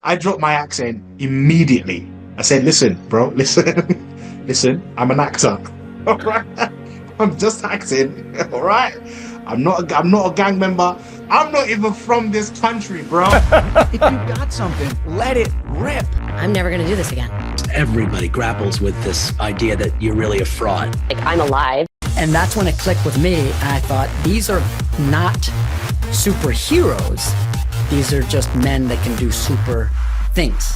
I dropped my accent immediately. I said, listen, bro, listen, listen, I'm an actor. All right. I'm just acting. All right. I'm not a gang member. I'm not even from this country, bro. If you got something, let it rip. I'm never going to do this again. Everybody grapples with this idea that you're really a fraud. Like, I'm alive. And that's when it clicked with me. And I thought, these are not superheroes. These are just men that can do super things.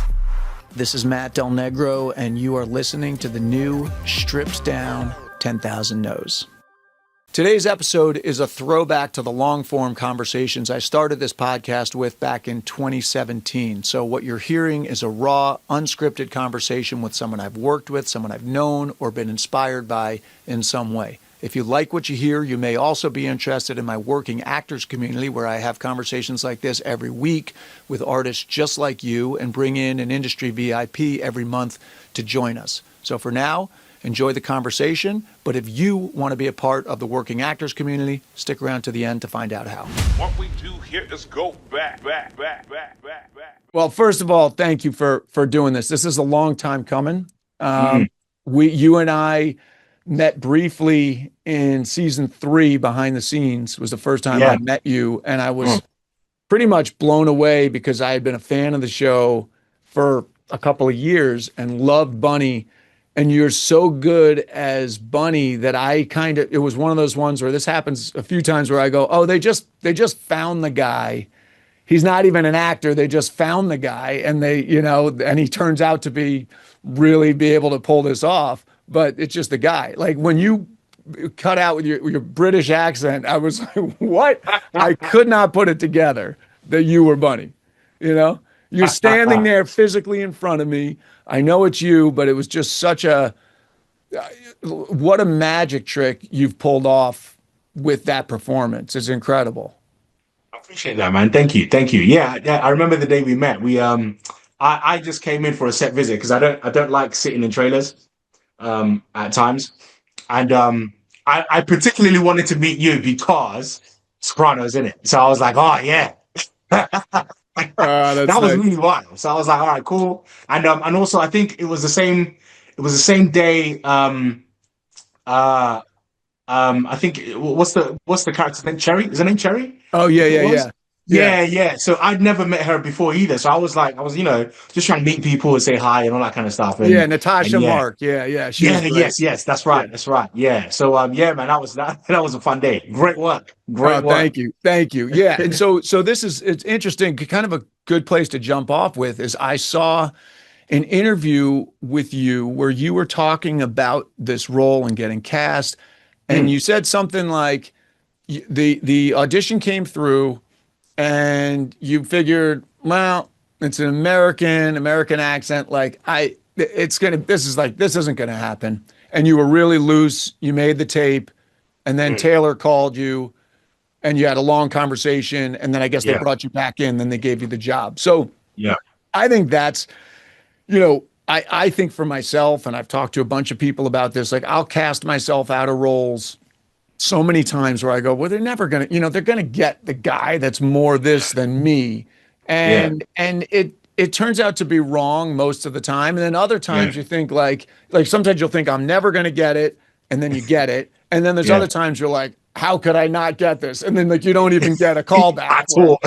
This is Matt Del Negro, and you are listening to the new stripped down 10,000 No's. Today's episode is a throwback to the long-form conversations I started this podcast with back in 2017. So what you're hearing is a raw, unscripted conversation with someone I've worked with, someone I've known, or been inspired by in some way. If you like what you hear, you may also be interested in my working actors community, where I have conversations like this every week with artists just like you and bring in an industry VIP every month to join us. So for now, enjoy the conversation, but if you want to be a part of the working actors community, stick around to the end to find out how. What we do here is go back. Well, first of all, thank you for doing this. This is a long time coming. You and I met briefly in season 3 behind the scenes. Was the first time I met you, and I was pretty much blown away because I had been a fan of the show for a couple of years and loved Bunny. And you're so good as Bunny that it was one of those ones where this happens a few times where I go, oh, they just found the guy. He's not even an actor. They just found the guy, and and he turns out to be able to pull this off, but it's just the guy. Like when you cut out with your British accent, I was like, what? I could not put it together that you were Bunny, You're standing there physically in front of me. I know it's you, but it was just what a magic trick you've pulled off with that performance. It's incredible. I appreciate that, man. Thank you. Yeah, I remember the day we met. I just came in for a set visit because I don't like sitting in trailers at times, and I particularly wanted to meet you because Sopranos in it. So I was like, oh yeah. That was really wild. So I was like, all right, cool. And also I think it was the same day. I think what's the character's name? Cherry? Is her name Cherry? Oh yeah. So I'd never met her before either. So I was just trying to meet people and say hi and all that kind of stuff. And, Natasha Mark. Yeah. Yes. That's right. Yeah. So man, that was a fun day. Great work. Thank you. Yeah. And so it's interesting. Kind of a good place to jump off with is I saw an interview with you where you were talking about this role and getting cast, and you said something like the audition came through. And you figured, well, it's an American accent. This isn't going to happen. And you were really loose. You made the tape, and then Taylor called you, and you had a long conversation. And then I guess they brought you back in, then they gave you the job. So I think that's, I think for myself, and I've talked to a bunch of people about this, I'll cast myself out of roles so many times where I go, well, they're never going to, they're going to get the guy that's more this than me. And it turns out to be wrong most of the time. And then other times you think like sometimes you'll think I'm never going to get it. And then you get it. And then there's other times you're like, how could I not get this? And then you don't even get a call back. So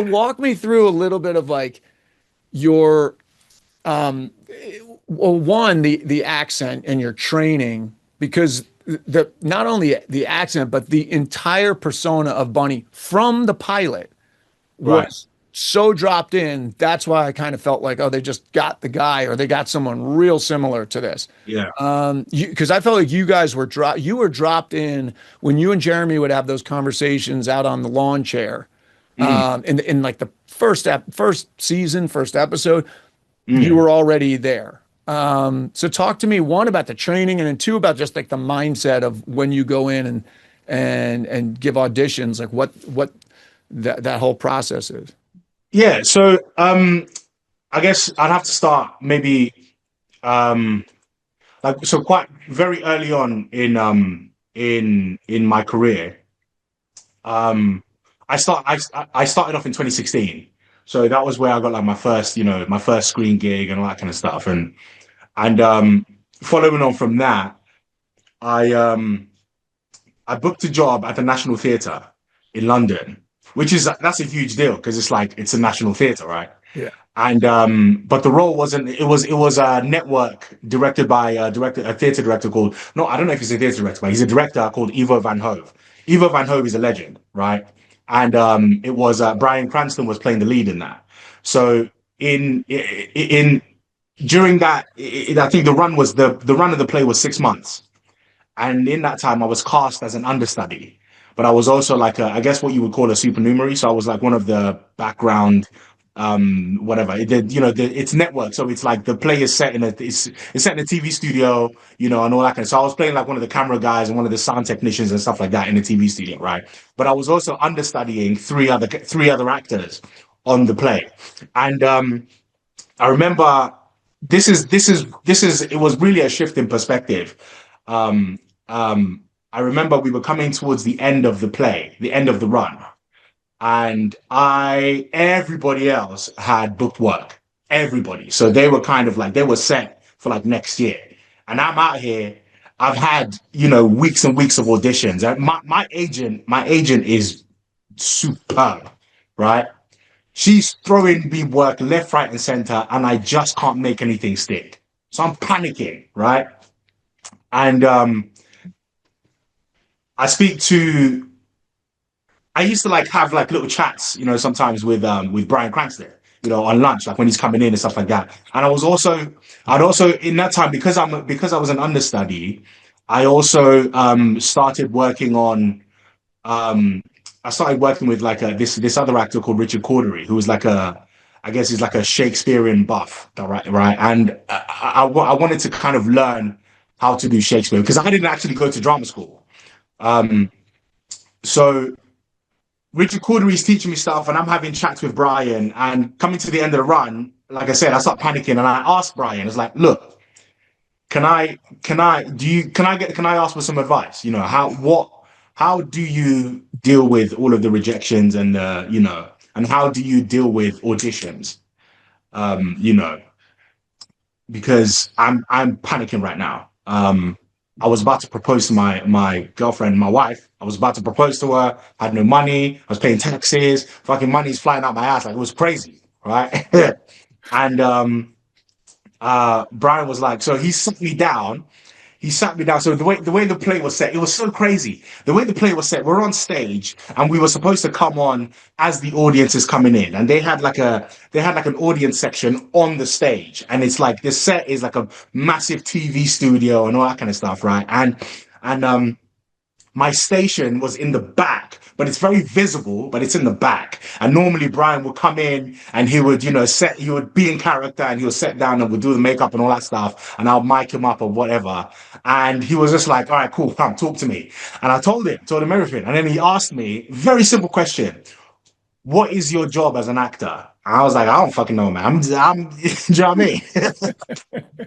walk me through a little bit of your, the accent and your training, because not only the accent, but the entire persona of Bunny from the pilot was so dropped in. That's why I kind of felt like, oh, they just got the guy, or they got someone real similar to this. Yeah. Because I felt like you guys were dropped in when you and Jeremy would have those conversations out on the lawn chair. In the first season, first episode, you were already there. So talk to me, one, about the training, and then two, about just the mindset of when you go in and give auditions, what that whole process is. Yeah. So, I guess I'd have to start maybe, quite very early on in my career. I started off in 2016. So that was where I got like my first screen gig and all that kind of stuff. And following on from that, I I booked a job at the National Theatre in London, that's a huge deal because it's a national theatre, right? Yeah. And but the role wasn't. It was a network directed by a theatre director called, no, I don't know if he's a theatre director, but he's a director called Ivo van Hove. Ivo van Hove is a legend, right? And it was Bryan Cranston was playing the lead in that. So in during that, I think the run of the play was 6 months, and in that time I was cast as an understudy, but I was also like I guess what you would call a supernumerary. So I was like one of the background whatever it's network, so it's like the play is set in it's set in a TV studio, and all that kind of. So I was playing like one of the camera guys and one of the sound technicians and stuff like that in the TV studio, right? But I was also understudying three other actors on the play. And I remember it was really a shift in perspective. I remember we were coming towards the end of the play, the end of the run, and everybody else had booked work. Everybody. So they were kind of like, they were set for like next year. And I'm out here. I've had, weeks and weeks of auditions. And my agent is superb, right? She's throwing me work left, right, and center, and I just can't make anything stick. So I'm panicking, right? And I used to have little chats, sometimes with Bryan Cranston, on lunch, like when he's coming in and stuff like that. And I'd also in that time, because I was an understudy, I also started working on with this other actor called Richard Cordery, who was I guess he's like a Shakespearean buff, right? And I wanted to kind of learn how to do Shakespeare because I didn't actually go to drama school. So Richard Cordery's teaching me stuff, and I'm having chats with Bryan. And coming to the end of the run, like I said, I start panicking, and I asked Bryan, "It's like, look, can I ask for some advice? How do you deal with all of the rejections and and how do you deal with auditions? Because I'm panicking right now. I was about to propose to my girlfriend, my wife. I was about to propose to her. I had no money. I was paying taxes. Fucking money's flying out my ass. Like, it was crazy, right? And Bryan was like, so he sat me down. So the way the play was set, it was so crazy. The way the play was set, we're on stage and we were supposed to come on as the audience is coming in, and they had an audience section on the stage, and it's like the set is like a massive TV studio and all that kind of stuff, right? And my station was in the back, but it's very visible, but it's in the back. And normally Bryan would come in and he would, he would be in character and he would sit down and would do the makeup and all that stuff. And I'll mic him up or whatever. And he was just like, all right, cool, come talk to me. And I told him everything. And then he asked me, very simple question: what is your job as an actor? And I was like, I don't fucking know, man. Do you know what I mean?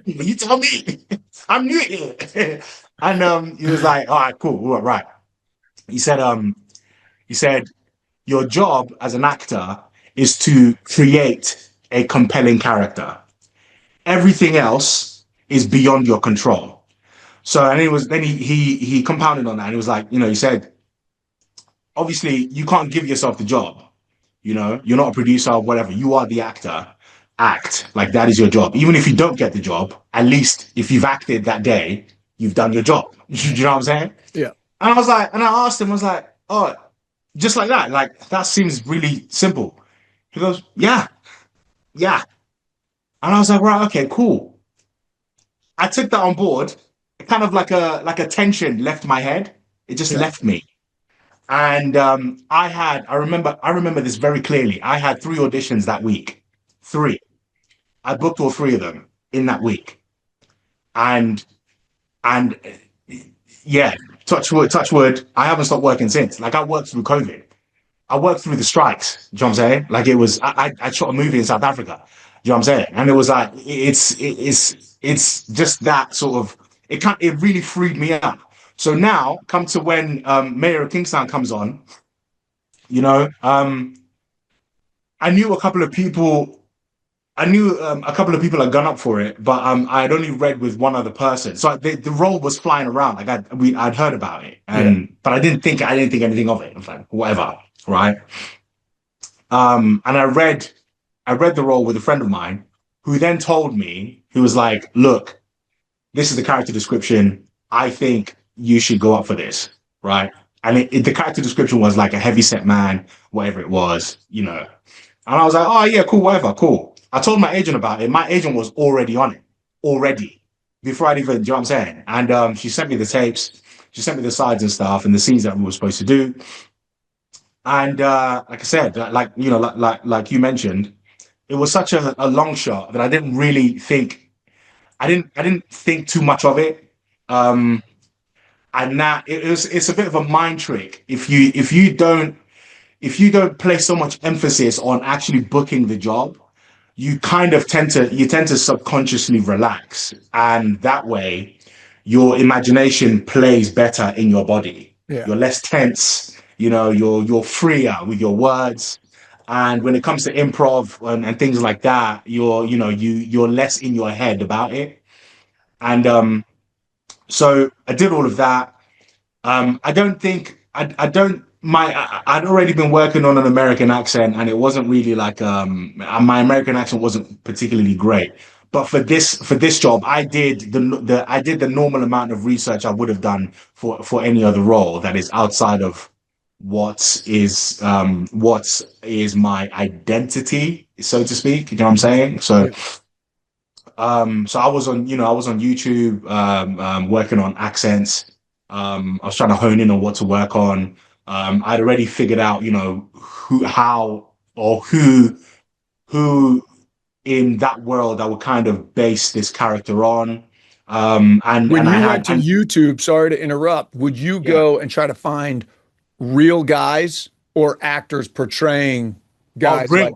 You tell me. I'm new here. And he was like, all right, cool, right. He said, your job as an actor is to create a compelling character. Everything else is beyond your control. So, and he compounded on that, and he was like, he said, obviously you can't give yourself the job. You're not a producer or whatever. You are the actor. Act like that is your job. Even if you don't get the job, at least if you've acted that day, you've done your job. You know what I'm saying? Yeah. And I was like, and I asked him, I was like, oh, just like that. Like, that seems really simple. He goes, yeah. And I was like, right, okay, cool. I took that on board. It kind of like a tension left my head. It just left me. And I remember this very clearly. I had 3 auditions that week. 3. I booked all 3 of them in that week. And yeah, touch wood, I haven't stopped working since. Like, I worked through COVID. I worked through the strikes. Do you know what I'm saying? Like, it was, I shot a movie in South Africa. Do you know what I'm saying? And it was like, it's just that sort of, it really freed me up. So now, come to when Mayor of Kingstown comes on, I knew a couple of people. I knew a couple of people had gone up for it, but I had only read with one other person. So the role was flying around. Like I'd heard about it, but I didn't think anything of it. I was like, whatever, right? And I read the role with a friend of mine, who then told me, he was like, "Look, this is the character description. I think you should go up for this, right?" And the character description was like a heavyset man, whatever it was, you know. And I was like, "Oh yeah, cool, whatever, cool." I told my agent about it. My agent was already on it, before I'd even, do you know what I'm saying? And she sent me the tapes, she sent me the sides and stuff, and the scenes that we were supposed to do. And like I said, like you know, like you mentioned, it was such a long shot that I didn't really think, I didn't think too much of it. And that it's a bit of a mind trick if you don't place so much emphasis on actually booking the job. You tend to subconsciously relax, and that way your imagination plays better in your body. Yeah. You're less tense, you know, you're freer with your words. And when it comes to improv and things like that, you're less in your head about it. And so I did all of that. I'd already been working on an American accent, and it wasn't really like my American accent wasn't particularly great. But for this job, I did the normal amount of research I would have done for any other role that is outside of what is my identity, so to speak. You know what I'm saying? So. So I was on YouTube, working on accents. I was trying to hone in on what to work on. I'd already figured out, you know, who in that world I would kind of base this character on. And when and you I went to had, YouTube, sorry to interrupt, would you go and try to find real guys or actors portraying guys like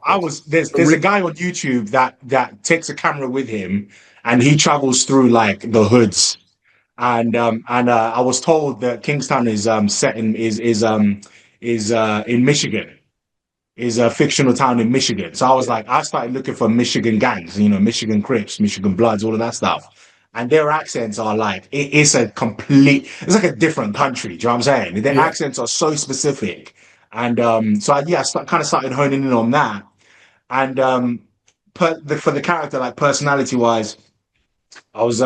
this? There's a guy on YouTube that takes a camera with him, and he travels through like the hoods. And I was told that Kingstown is set in in Michigan, is a fictional town in Michigan. So I was like, I started looking for Michigan gangs, you know, Michigan Crips, Michigan Bloods, all of that stuff. And their accents are like, it's like a different country. Do you know what I'm saying? Their accents are so specific. And so I kind of started honing in on that. And for the character, like personality wise, I was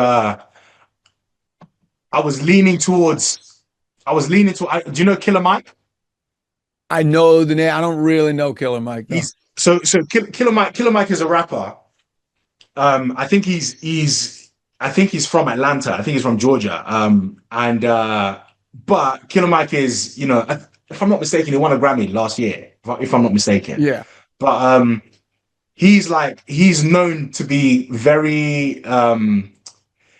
leaning towards. Do you know Killer Mike? I know the name. I don't really know Killer Mike, though. Killer Mike is a rapper. I think he's from Atlanta. I think he's from Georgia. But Killer Mike is, you know, if I'm not mistaken, he won a Grammy last year, if I'm not mistaken. Yeah. But he's known to be very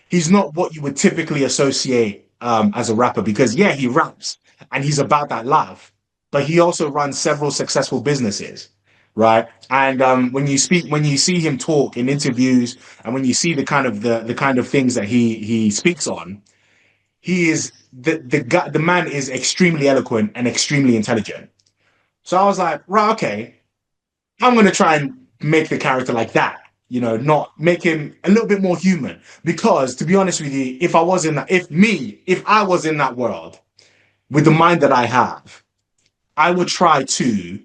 he's not what you would typically associate as a rapper, because he raps and he's about that life, but he also runs several successful businesses, right? And when you see him talk in interviews, and when you see the kind of things that he speaks on, he is the man is extremely eloquent and extremely intelligent. So I was like, right, okay, I'm gonna try and make the character like that. You know, not make him a little bit more human. Because to be honest with you, if I was in that world with the mind that I have, I would try to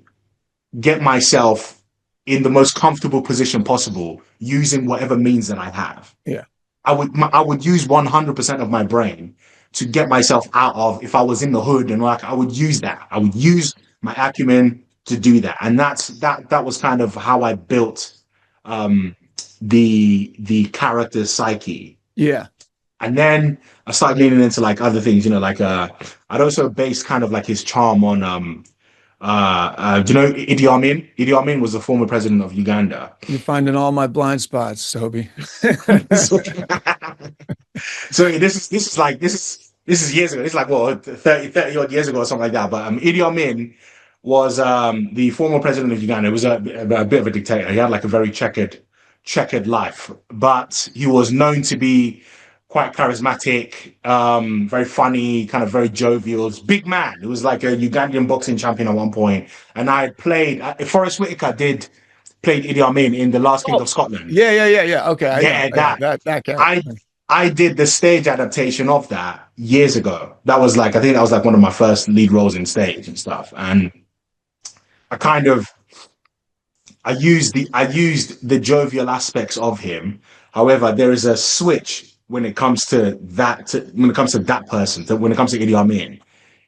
get myself in the most comfortable position possible using whatever means that I have. Yeah. I would use 100% of my brain to get myself out of, if I was in the hood, and like I would use that. I would use my acumen to do that. And that was kind of how I built the character psyche. Yeah. And then I started leaning into like other things, you know, like I'd also base kind of like his charm on do you know Idi Amin? Idi Amin was the former president of Uganda. You're finding all my blind spots, Tobi. So this is years ago. This is like what 30 odd years ago or something like that. But Idi Amin was the former president of Uganda. He was a bit of a dictator. He had like a very checkered life, but he was known to be quite charismatic, very funny, kind of very jovial. Big man. He was like a Ugandan boxing champion at one point. And I played, Forrest Whitaker played Idi Amin in The Last King Oh, of Scotland. yeah. Okay, I know. Yeah, I know. That I character. I did the stage adaptation of that years ago. That was like, I think that was like one of my first lead roles in stage and stuff. And I kind of I used the jovial aspects of him. However, there is a switch when it comes to when it comes to that person, when it comes to Idi Amin,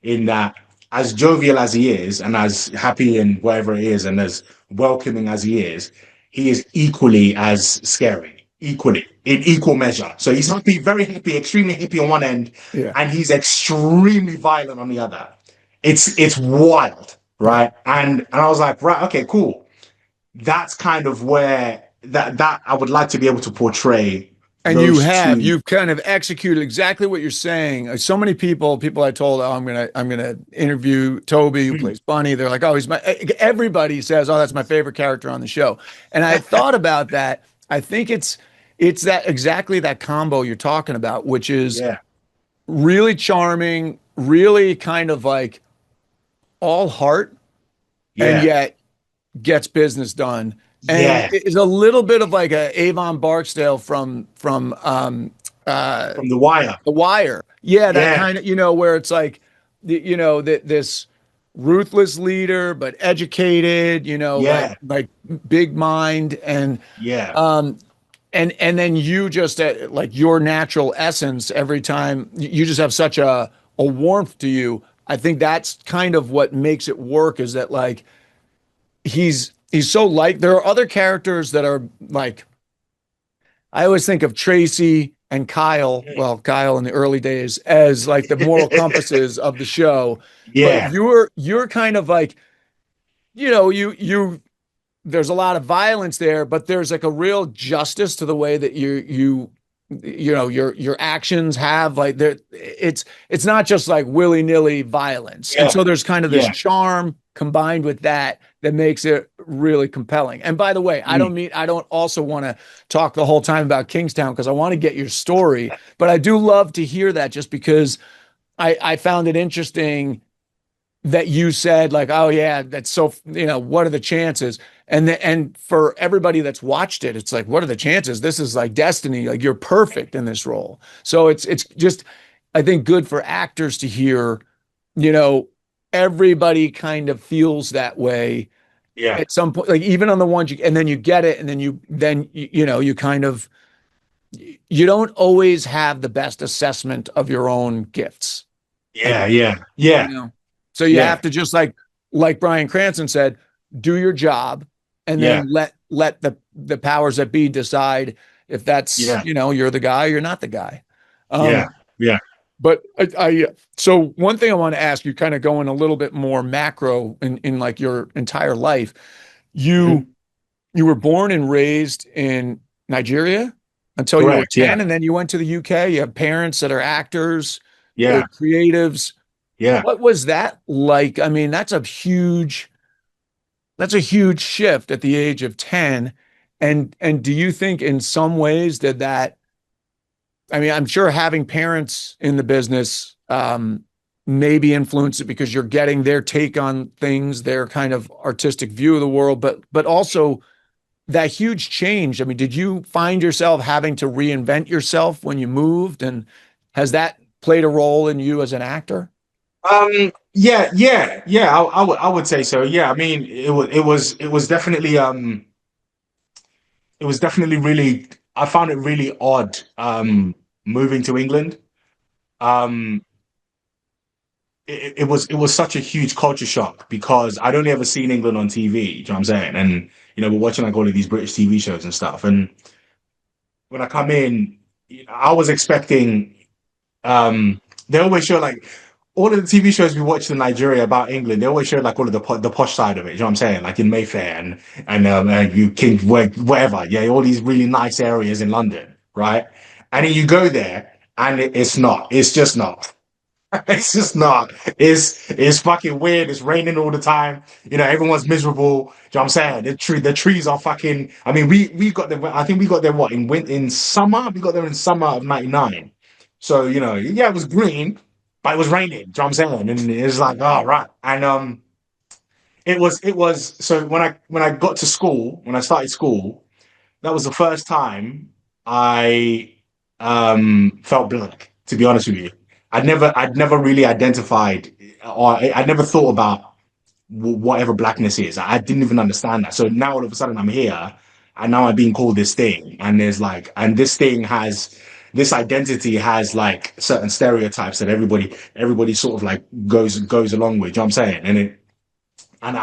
in that as jovial as he is, and as happy and whatever it is, and as welcoming as he is equally as scary, equally in equal measure. So he's happy, very happy, extremely happy on one end, Yeah. and he's extremely violent on the other. It's wild, right? And I was like, right, okay, cool. That's kind of where that I would like to be able to portray. And Those you've kind of executed exactly what you're saying. So many people I told, oh, I'm gonna interview Tobi, who plays Bunny. They're like, oh, everybody says, oh, that's my favorite character on the show. And I thought about that. I think it's that exactly that combo you're talking about, which is really charming, really kind of like all heart, and yet gets business done. And it's a little bit of like a Avon Barksdale from The Wire. The Wire. Yeah, that kind of, where it's like, this ruthless leader, but educated, like big mind. And and then you just like your natural essence every time you just have such a warmth to you. I think that's kind of what makes it work, is that like he's so like, there are other characters that are like, I always think of Tracy and Kyle, well, Kyle in the early days, as like the moral compasses of the show. Yeah. But you're kind of like, you there's a lot of violence there, but there's like a real justice to the way that your actions have, like, there it's not just like willy-nilly violence. And so there's kind of this charm combined with that makes it really compelling. And by the way, I don't also want to talk the whole time about Kingstown, because I want to get your story, but I do love to hear that, just because I found it interesting that you said like, oh yeah, that's so, what are the chances? And for everybody that's watched it, it's like, what are the chances? This is like destiny. Like, you're perfect in this role. So it's just, I think, good for actors to hear, everybody kind of feels that way at some point, like even on the ones and then you get it, and then you kind of, you don't always have the best assessment of your own gifts. So you have to just like Bryan Cranston said, do your job, and then let the powers that be decide if that's you're the guy or you're not the guy. But so one thing I want to ask you, kind of going a little bit more macro in like your entire life, you were born and raised in Nigeria until you were 10, and then you went to the UK. You have parents that are actors, creatives. What was that like? I mean, that's a huge shift at the age of 10. And do you think in some ways that I mean, I'm sure having parents in the business maybe influence it, because you're getting their take on things, their kind of artistic view of the world, but also that huge change. I mean, did you find yourself having to reinvent yourself when you moved, and has that played a role in you as an actor? I would say so. Yeah, I mean, it was definitely really, I found it really odd moving to England. It was such a huge culture shock, because I'd only ever seen England on TV, you know what I'm saying? And we're watching like all of these British TV shows and stuff. And when I come in, I was expecting they always show like all of the TV shows we watched in Nigeria about England, they always show like all of the posh side of it, you know what I'm saying? Like in Mayfair and you King, whatever, all these really nice areas in London, right? And then you go there, and it's just not. It's just not. It's fucking weird. It's raining all the time. Everyone's miserable. Do you know what I'm saying? The trees are fucking. I mean, we got there. I think we got there what in summer. We got there in summer of '99. So yeah, it was green, but it was raining. Do you know what I'm saying? And it's like, oh right. And it was. So when I got to school, when I started school, that was the first time I felt black, to be honest with you. I'd never really identified, or I'd never thought about whatever blackness is. I didn't even understand that. So now all of a sudden I'm here, and now I'm being called this thing, and this identity has like certain stereotypes that everybody sort of like goes along with. You know what I'm saying? And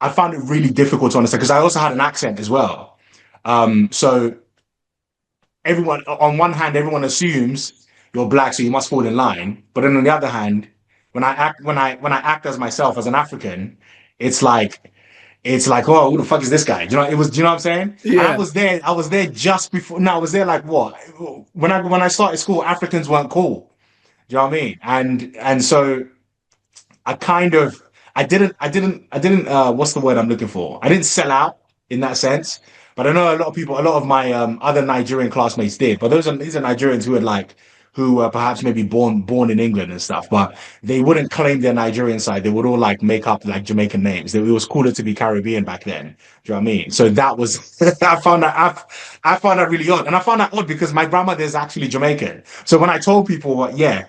I found it really difficult to understand because I also had an accent as well. So everyone, on one hand, everyone assumes you're black, so you must fall in line. But then on the other hand, when I act as myself as an African, it's like, oh, who the fuck is this guy? Do you know what I'm saying? Yeah. And I was there just before. No, I was there like what? When I started school, Africans weren't cool. Do you know what I mean? And so I kind of, I didn't, what's the word I'm looking for? I didn't sell out in that sense, but I know a lot of my other Nigerian classmates did. But these are Nigerians who were perhaps maybe born in England and stuff, but they wouldn't claim their Nigerian side. They would all like make up like Jamaican names. It was cooler to be Caribbean back then. Do you know what I mean? So that was, I found that really odd. And I found that odd because my grandmother is actually Jamaican. So when I told people, yeah,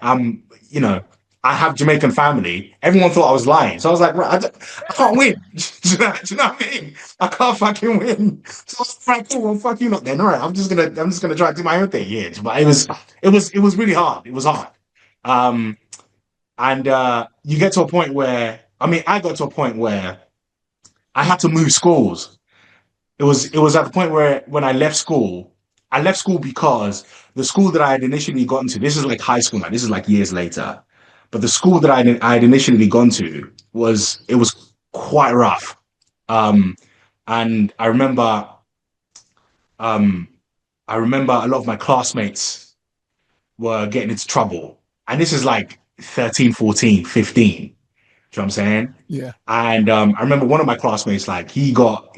I have Jamaican family, everyone thought I was lying. So I was like, right, I can't win. Do you know what I mean? I can't fucking win. So I was like, oh, well, fuck you not then. All right, I'm just gonna try to do my own thing. Yeah, but it was really hard. It was hard. And you get to a point where, I got to a point where I had to move schools. It was at the point where when I left school because the school that I had initially gotten to, this is like high school now, this is like years later. But the school that I had initially gone to was quite rough. And I remember a lot of my classmates were getting into trouble. And this is like 13, 14, 15. Do you know what I'm saying? Yeah. And I remember one of my classmates, like he went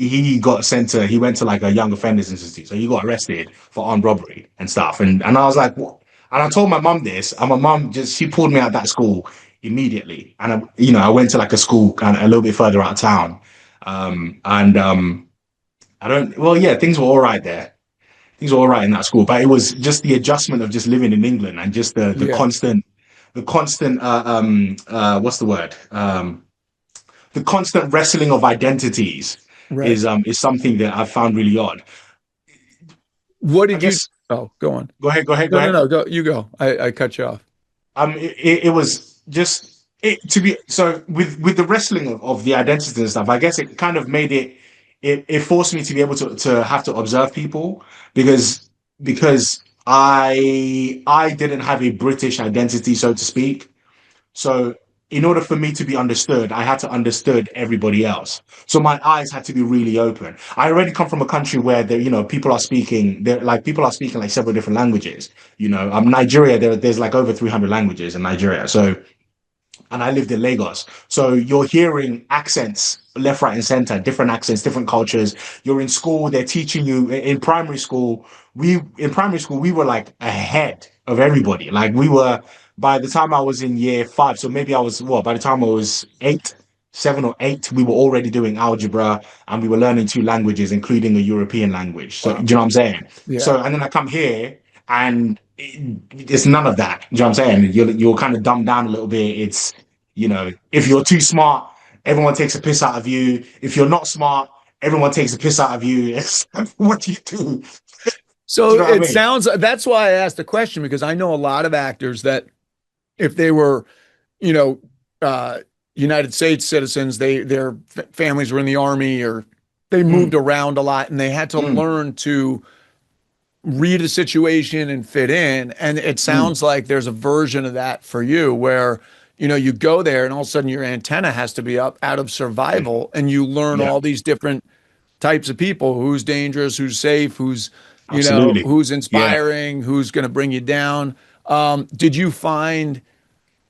to like a young offenders institute. So he got arrested for armed robbery and stuff. And I was like, what? And I told my mum this, and my mum she pulled me out of that school immediately. And I went to like a school kind of a little bit further out of town. Things were all right there. Things were all right in that school, but it was just the adjustment of just living in England and just the constant what's the word? The constant wrestling of identities is something that I found really odd. What did you? Oh, go on. Go ahead. No, go. You go. I cut you off. It was just to be so with the wrestling of the identity and stuff. I guess it kind of made it forced me to be able to have to observe people because I didn't have a British identity, so to speak. So in order for me to be understood, I had to understood everybody else. So my eyes had to be really open. I already come from a country where people are speaking like several different languages. Nigeria, there's like over 300 languages in Nigeria. So, and I lived in Lagos. So you're hearing accents left, right, and center, different accents, different cultures. You're in school, they're teaching you in primary school. We were like ahead of everybody. Like by the time I was in year 5, so maybe by the time I was 7 or 8, we were already doing algebra and we were learning 2 languages, including a European language. So, do you know what I'm saying? Yeah. So, and then I come here and it's none of that. Do you know what I'm saying? You're kind of dumbed down a little bit. It's, if you're too smart, everyone takes a piss out of you. If you're not smart, everyone takes a piss out of you. What do you do? So you know sounds, that's why I asked the question, because I know a lot of actors that if they were, United States citizens, their families were in the army or they moved around a lot and they had to learn to read a situation and fit in. And it sounds like there's a version of that for you where, you go there and all of a sudden your antenna has to be up out of survival and you learn all these different types of people, who's dangerous, who's safe, who's, who's inspiring, who's going to bring you down. Did you find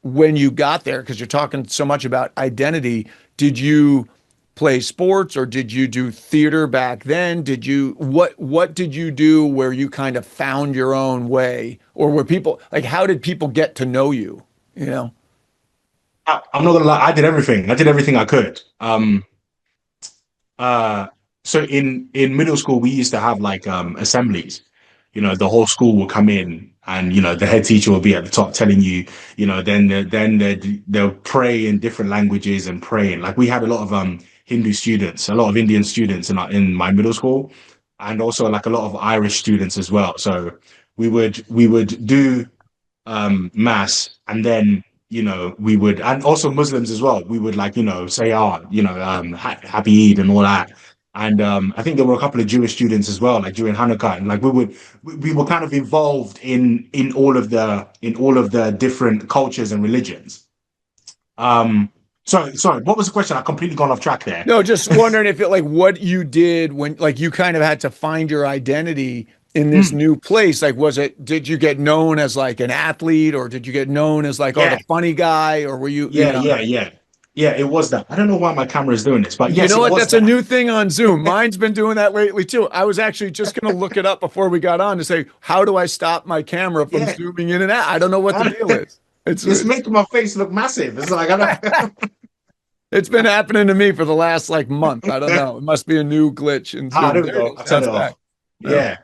when you got there, because you're talking so much about identity, did you play sports or did you do theater back then? What did you do where you kind of found your own way, or where people like, how did people get to know you? You know? I'm not gonna lie, I did everything. I did everything I could. So in middle school, we used to have like assemblies. The whole school will come in, and the head teacher will be at the top telling you, they'll pray in different languages and praying. Like we had a lot of Hindu students, a lot of Indian students in my middle school, and also like a lot of Irish students as well. So we would do mass, and then we would, and also Muslims as well. We would like say happy Eid and all that. And I think there were a couple of Jewish students as well, like during Hanukkah, and like we were kind of involved in all of the different cultures and religions. Sorry, what was the question? I completely gone off track there. No, just wondering if it like what you did when like you kind of had to find your identity in this new place. Like, did you get known as like an athlete, or did you get known as like, the funny guy, or were you? Yeah, it was that. I don't know why my camera is doing this, but yes, you know what? That's that. A new thing on Zoom. Mine's been doing that lately too. I was actually just going to look it up before we got on to say, how do I stop my camera from zooming in and out? I don't know what the deal is. It's making my face look massive. It's like, I don't. It's been happening to me for the last like month. I don't know. It must be a new glitch. In Zoom. I don't know. Yeah.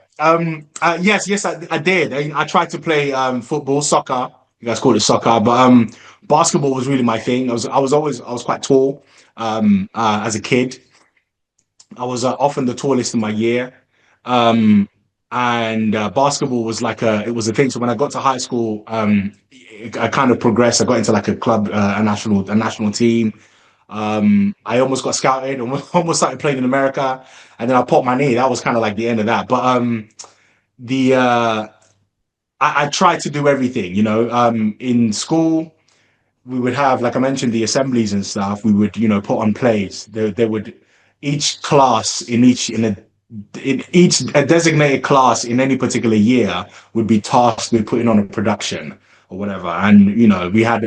Yes, I did. I tried to play football, soccer. You guys call it soccer, but basketball was really my thing. I was quite tall as a kid. I was often the tallest in my year, and basketball was like it was a thing. So when I got to high school, I kind of progressed. I got into like a club, a national team. I almost got scouted, almost started playing in America, and then I popped my knee. That was kind of like the end of that. But I tried to do everything, in school. We would have, like I mentioned, the assemblies and stuff. We would, put on plays. There would each class in each designated class in any particular year would be tasked with putting on a production or whatever. And we had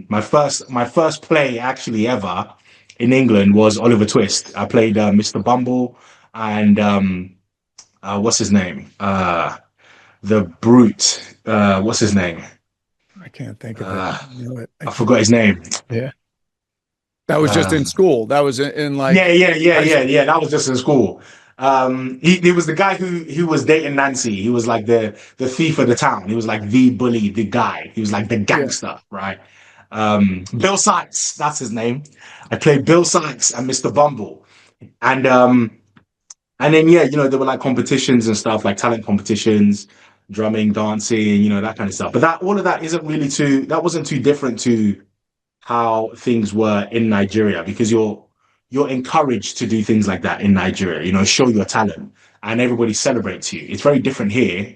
my first play actually ever in England was Oliver Twist. I played Mr. Bumble and what's his name? The Brute. What's his name? I can't think of it. I forgot his name. Yeah. That was just in school. That was in like yeah. That was just in school. He was the guy who was dating Nancy. He was like the thief of the town. He was like the bully, the guy. He was like the gangster, right? Bill Sykes, that's his name. I played Bill Sykes and Mr. Bumble. And then there were like competitions and stuff, like talent competitions, drumming, dancing, that kind of stuff. But all of that wasn't too different to how things were in Nigeria, because you're encouraged to do things like that in Nigeria, show your talent, and everybody celebrates you. It's very different here.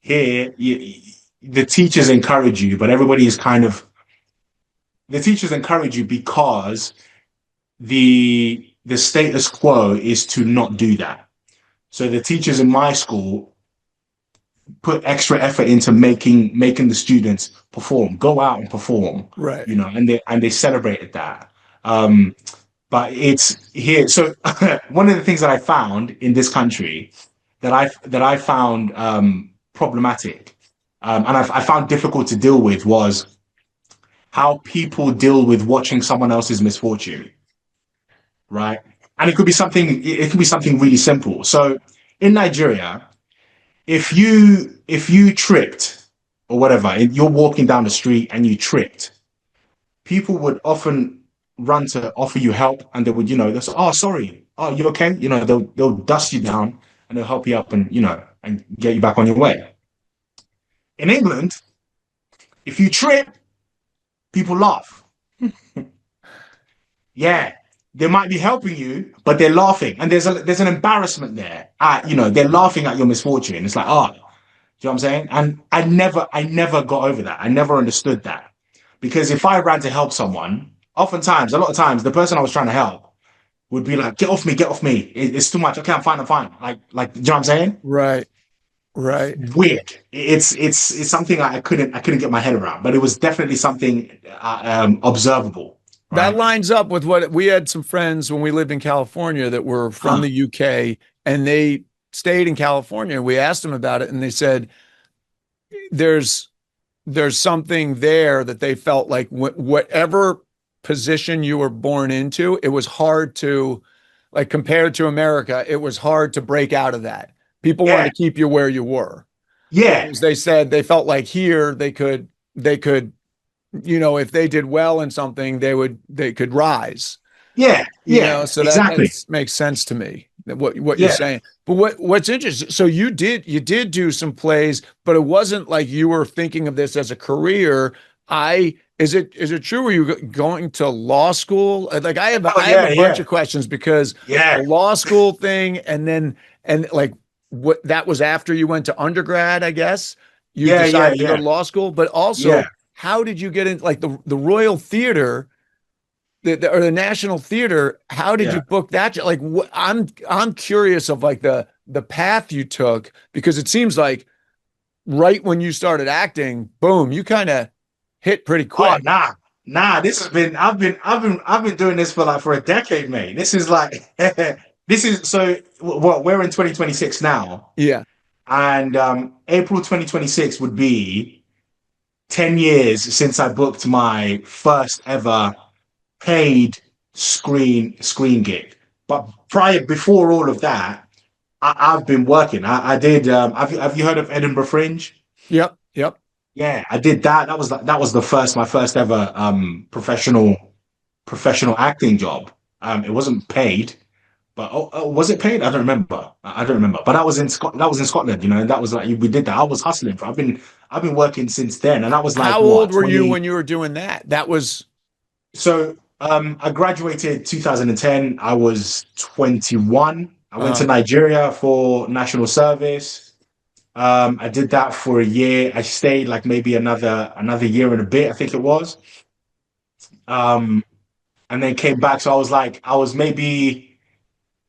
The teachers encourage you, but everybody is the teachers encourage you because the status quo is to not do that. So the teachers in my school put extra effort into making the students perform, go out and perform, right? And they celebrated that. But it's here. So one of the things that I found in this country that I found problematic, and I found difficult to deal with, was how people deal with watching someone else's misfortune, right? And it could be something really simple. So in Nigeria, if you tripped or whatever, you're walking down the street and you tripped, people would often run to offer you help, and they would, they'll say, "Oh, sorry. Oh, you okay?" They'll dust you down and they'll help you up and and get you back on your way. In England, if you trip, people laugh. Yeah, they might be helping you, but they're laughing, and there's an embarrassment there. They're laughing at your misfortune. It's like, do you know what I'm saying? And I never got over that. I never understood that, because if I ran to help someone, a lot of times, the person I was trying to help would be like, get off me. It's too much. Okay, I'm fine. Like, do you know what I'm saying? Right. Right. weird. It's something I couldn't get my head around, but it was definitely something observable, That right? lines up with what we had some friends when we lived in California that were from Huh. the UK, and they stayed in California. We asked them about it, and they said there's something there that they felt like whatever position you were born into, it was hard to, like, compared to America, it was hard to break out of that. People wanted Yeah, to keep you where you were. yeah, Whereas they said they felt like here they could, if they did well in something, they could rise. yeah, yeah, So that exactly. makes sense to me, what you're Yeah. saying. But what's interesting, so you did do some plays, but it wasn't like you were thinking of this as a career. Is it true? Were you going to law school? Like Oh, I have yeah, a bunch yeah, of questions because yeah. the law school thing, and like what that was after you went to undergrad, I guess. You Yeah, yeah, decided to go yeah, to law school, but also yeah. how did you get into like the Royal Theater? Or the National Theater, how did Yeah. you book that? Like, I'm curious of like the path you took, because it seems like right when you started acting, boom, you kind of hit pretty Oh, quick. nah. This has been I've been doing this for a decade, mate. This is like this is so what we're in 2026 now, Yeah. and April 2026 would be 10 years since I booked my first ever paid screen gig. But before all of that, I've been working. I did. Have you heard of Edinburgh Fringe? Yep. Yep. Yeah, I did that. That was my first ever professional acting job. It wasn't paid, but was it paid? I don't remember. I don't remember. But that was in Scotland, and that was like we did that. I was hustling. I've been working since then, and that was like How what old were you 20. when you were doing that? That was So I graduated 2010. I was 21. I went to Nigeria for national service. I did that for a year. I stayed like maybe another year and a bit, I think it was. Um, and then came back. So I was maybe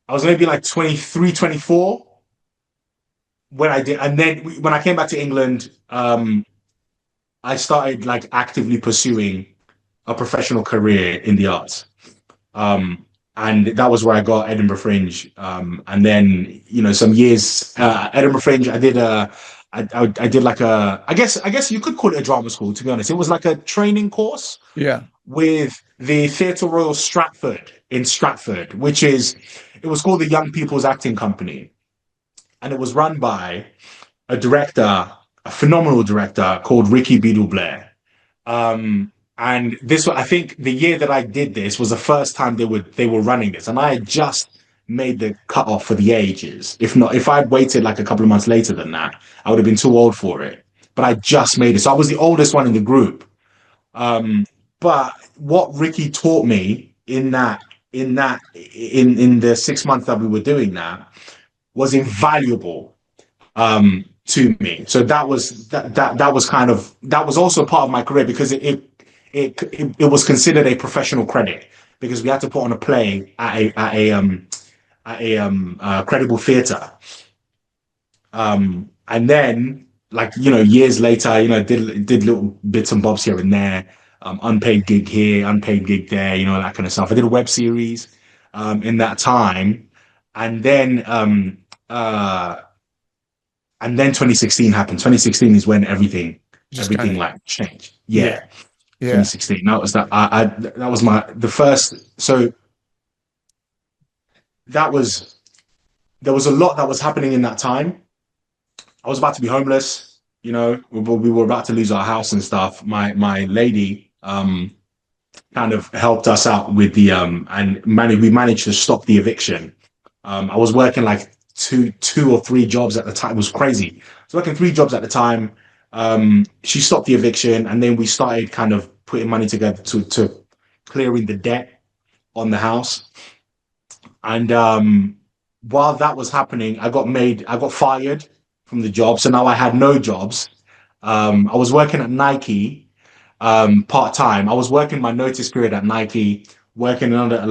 like 23, 24 when I did. And then when I came back to England, I started like actively pursuing a professional career in the arts. And that was where I got Edinburgh Fringe. And then, some years, Edinburgh Fringe, I did like I guess you could call it a drama school, to be honest. It was like a training course yeah. with the Theatre Royal Stratford in Stratford, it was called the Young People's Acting Company. And it was run by a phenomenal director called Ricky Beadle Blair. And I think the year that I did this was the first time they were running this, and I had just made the cutoff for the ages. If I'd waited like a couple of months later than that, I would have been too old for it. But I just made it, so I was the oldest one in the group. But what Ricky taught me in the 6 months that we were doing that was invaluable to me. So that was also part of my career, because it was considered a professional credit, because we had to put on a play at a credible theatre. And then, like, years later, did little bits and bobs here and there, unpaid gig here, unpaid gig there, that kind of stuff. I did a web series in that time, and then 2016 happened. 2016 is when everything like changed. Yeah. Yeah. 2016. That was that. That was the first. So there was a lot that was happening in that time. I was about to be homeless. We were about to lose our house and stuff. My lady kind of helped us out with we managed to stop the eviction. I was working like two or three jobs at the time. It was crazy. I was working 3 jobs at the time. She stopped the eviction, and then we started kind of putting money together to clearing the debt on the house. And while that was happening, I got fired from the job. So now I had no jobs. I was working at Nike part-time. I was working my notice period at Nike, working at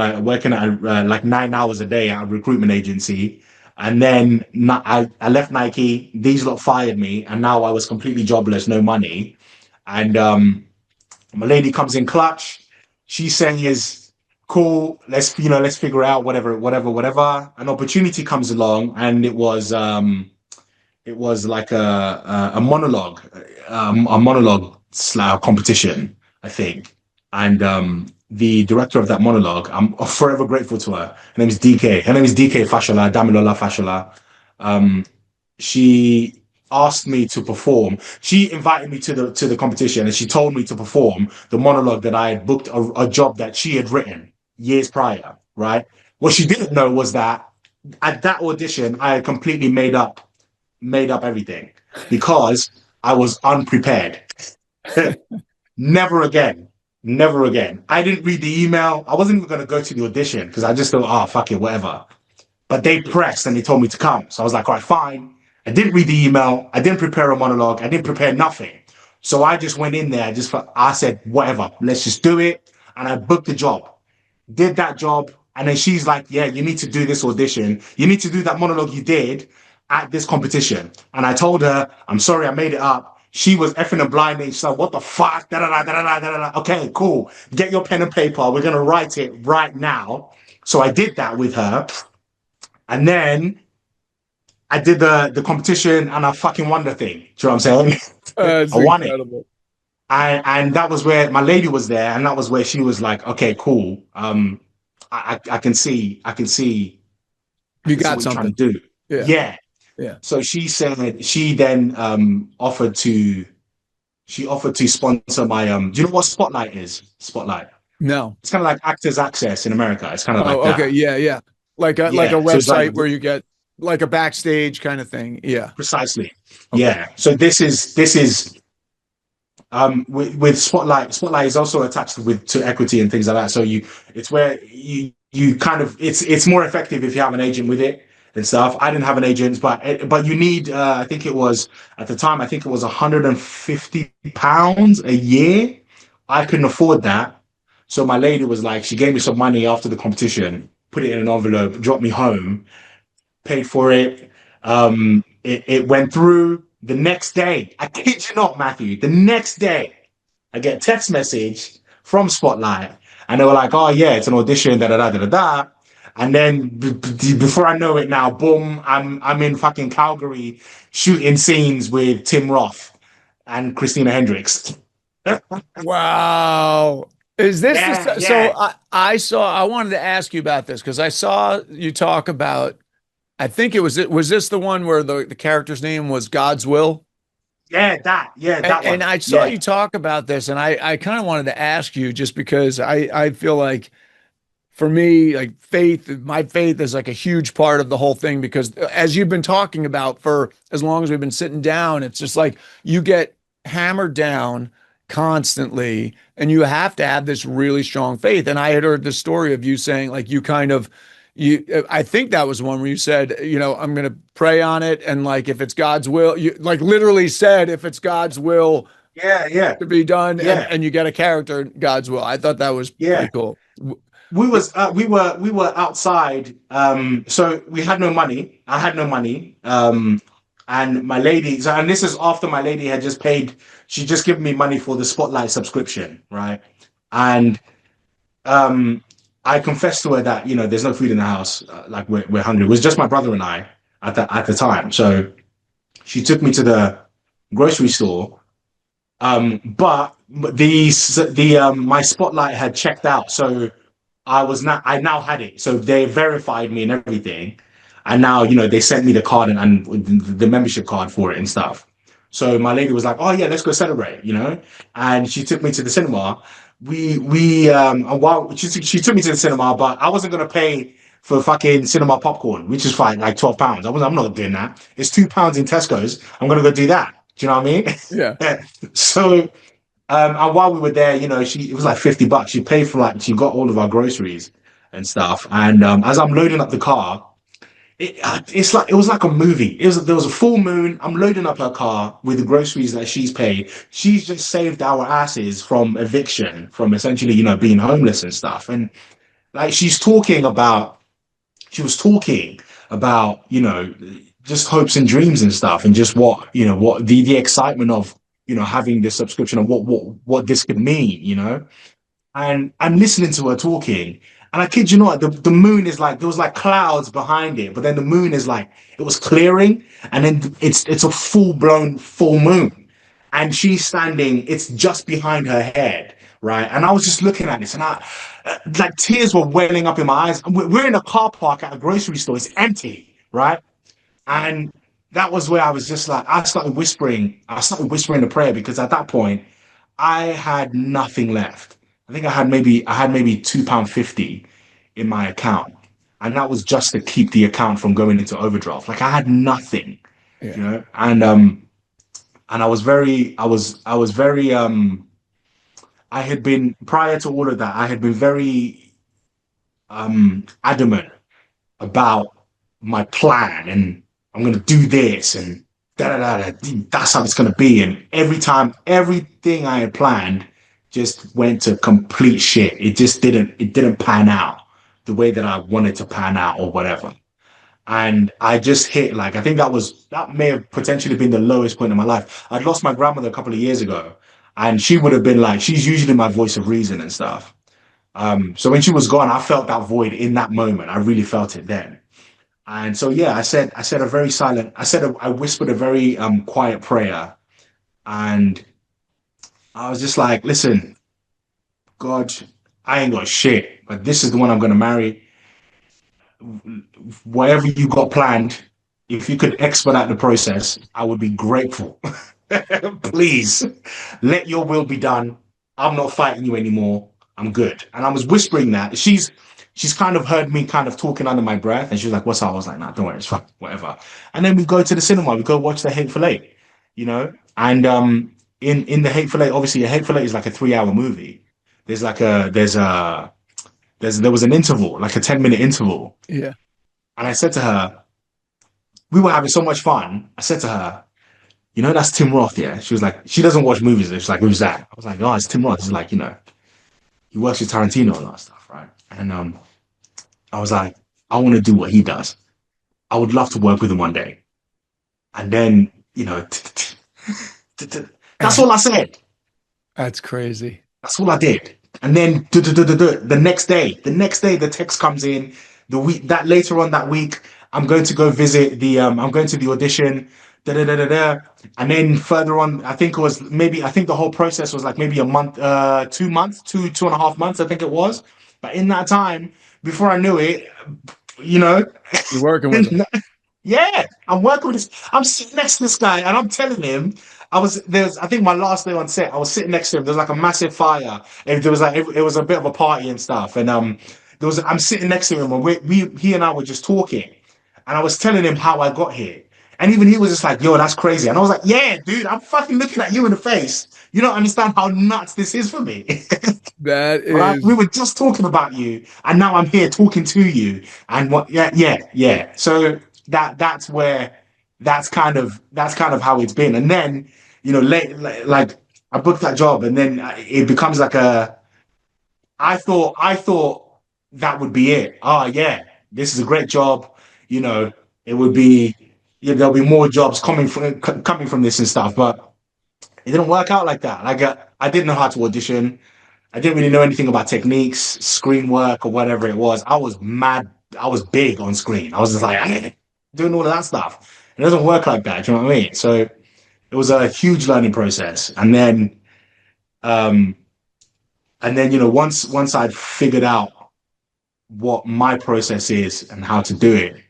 like 9 hours a day at a recruitment agency. And then I left Nike. These lot fired me, and now I was completely jobless, no money. And my lady comes in clutch. She's saying is cool. Let's figure out whatever. An opportunity comes along, and it was like a monologue, competition, I think. And the director of that monologue, I'm forever grateful to her. Her name is DK. Her name is DK Fashola, Damilola Fashola. She asked me to perform. She invited me to the competition, and she told me to perform the monologue that I had booked a job that she had written years prior. Right. What she didn't know was that at that audition, I had completely made up everything because I was unprepared. Never again. I didn't read the email. I wasn't even going to go to the audition because I just thought, oh, fuck it, whatever. But they pressed and they told me to come. So I was like, all right, fine. I didn't read the email. I didn't prepare a monologue. I didn't prepare nothing. So I just went in there. I said, whatever, let's just do it. And I booked the job, did that job. And then she's like, yeah, you need to do this audition. You need to do that monologue you did at this competition. And I told her, I'm sorry, I made it up. She was effing and blinding. She's like, what the fuck? Okay, cool. Get your pen and paper. We're going to write it right now. So I did that with her. And then I did the competition and I fucking won the thing. Do you know what I'm saying? I won it. And that was where my lady was there. And that was where she was like, okay, cool. I can see you got something to do. Yeah. So she said she then offered to sponsor my do you know what Spotlight is? Spotlight. No. It's kind of like Actors Access in America. It's kind of like that. Okay, yeah. Like a website where you get like a backstage kind of thing. Yeah. Precisely. Okay. Yeah. So this is with Spotlight. Spotlight is also attached to equity and things like that. So it's where you kind of it's more effective if you have an agent with it and stuff. I didn't have an agent, but you need I think it was at the time £150 a year. I couldn't afford that, so my lady was like, she gave me some money after the competition, put it in an envelope, dropped me home, paid for it. It went through. The next day, I kid you not, Matthew, the next day I get a text message from Spotlight and they were like, oh yeah, it's an audition, and then before I know it now, boom, I'm in fucking Calgary shooting scenes with Tim Roth and Christina Hendricks. Wow. Is this so I wanted to ask you about this because I saw you talk about, I think was this the one where the character's name was God's Will? Yeah, that one. And I saw you talk about this, and I kind of wanted to ask you just because I feel like for me, like my faith is like a huge part of the whole thing because as you've been talking about for as long as we've been sitting down, it's just like you get hammered down constantly and you have to have this really strong faith. And I had heard the story of you saying like I think that was one where you said, I'm going to pray on it. And like, if it's God's will, you like literally said, if it's God's will to be done and you get a character, God's will. I thought that was pretty cool. We were outside. So we had no money. I had no money. And my lady, and this is after my lady had just paid, she just given me money for the Spotlight subscription. Right. And, I confessed to her that, there's no food in the house. Like we're hungry. It was just my brother and I at the time. So she took me to the grocery store. But my Spotlight had checked out. So I now had it. So they verified me and everything. And now, they sent me the card and the membership card for it and stuff. So my lady was like, oh yeah, let's go celebrate, and she took me to the cinema. She took me to the cinema, but I wasn't going to pay for fucking cinema popcorn, which is fine, like £12. I'm not doing that. It's £2 in Tesco's. I'm going to go do that. Do you know what I mean? Yeah. So, and while we were there, it was like $50. She paid for she got all of our groceries and stuff. And as I'm loading up the car, it was like a movie. There was a full moon. I'm loading up her car with the groceries that she's paid. She's just saved our asses from eviction, from essentially, being homeless and stuff. And like she's talking about she was talking about, you know, just hopes and dreams and stuff, and just what, you know, what the excitement of, you know, having this subscription, and what this could mean, you know. And I'm listening to her talking, and I kid you not, the moon is like, there was like clouds behind it, but then the moon is like, it was clearing, and then it's a full-blown full moon, and she's standing, it's just behind her head, right? And I was just looking at this, and I like tears were welling up in my eyes. We're in a car park at a grocery store, it's empty, right? And that was where I was just like, I started whispering the prayer, because at that point I had nothing left. I think I had maybe £2.50 in my account, and that was just to keep the account from going into overdraft. Like, I had nothing, you know. And I was very I had been, prior to all of that, I had been very adamant about my plan, and I'm going to do this, and that's how it's going to be. And everything I had planned just went to complete shit. It didn't pan out the way that I wanted to pan out, or whatever. And I just hit, like, I think that may have potentially been the lowest point in my life. I'd lost my grandmother a couple of years ago, and she would have been like, she's usually my voice of reason and stuff. So when she was gone, I felt that void in that moment. I really felt it then. And so, yeah, I whispered a very quiet prayer, and I was just like, listen, God, I ain't got shit, but this is the one I'm going to marry. Whatever you got planned, if you could expedite the process, I would be grateful. Please, let your will be done. I'm not fighting you anymore. I'm good. And I was whispering that. She's kind of heard me kind of talking under my breath, and she was like, what's up? I was like, nah, don't worry, it's fine, whatever. And then we go to the cinema, we go watch The Hateful Eight, you know? And in The Hateful Eight, obviously, The Hateful Eight is like a 3-hour movie. There was an interval, like a 10-minute interval. Yeah. And I said to her, we were having so much fun. I said to her, you know, that's Tim Roth, yeah? She was like, she doesn't watch movies. She's like, who's that? I was like, oh, it's Tim Roth. She's like, you know, he works with Tarantino and all that stuff, right? And I was like, I want to do what he does. I would love to work with him one day. And then, you know, that's all I said. That's crazy. That's all I did. And then the next day, the text comes in. That later on that week, I'm going to go visit I'm going to the audition. And then further on, I think the whole process was like maybe a month, 2 months, 2.5 months, I think it was. But in that time, before I knew it, you know, you're working with him. Yeah, I'm working with this. I'm sitting next to this guy, and I'm telling him, I think my last day on set, I was sitting next to him. There was like a massive fire, and there was like it was a bit of a party and stuff. And I'm sitting next to him, and he and I were just talking, and I was telling him how I got here, and even he was just like, "Yo, that's crazy." And I was like, "Yeah, dude, I'm fucking looking at you in the face. You don't understand how nuts this is for me." That is. Right? We were just talking about you, and now I'm here talking to you. And what? Yeah. So that's kind of how it's been. And then, you know, like I booked that job, and then it becomes like I thought that would be it. Oh yeah, this is a great job. You know, it would be, there'll be more jobs coming from this and stuff. But it didn't work out like that. Like I didn't know how to audition. I didn't really know anything about techniques, screen work, or whatever it was. I was mad. I was big on screen. I was just like doing all of that stuff. It doesn't work like that. Do you know what I mean? So it was a huge learning process. And then, you know, once I'd figured out what my process is and how to do it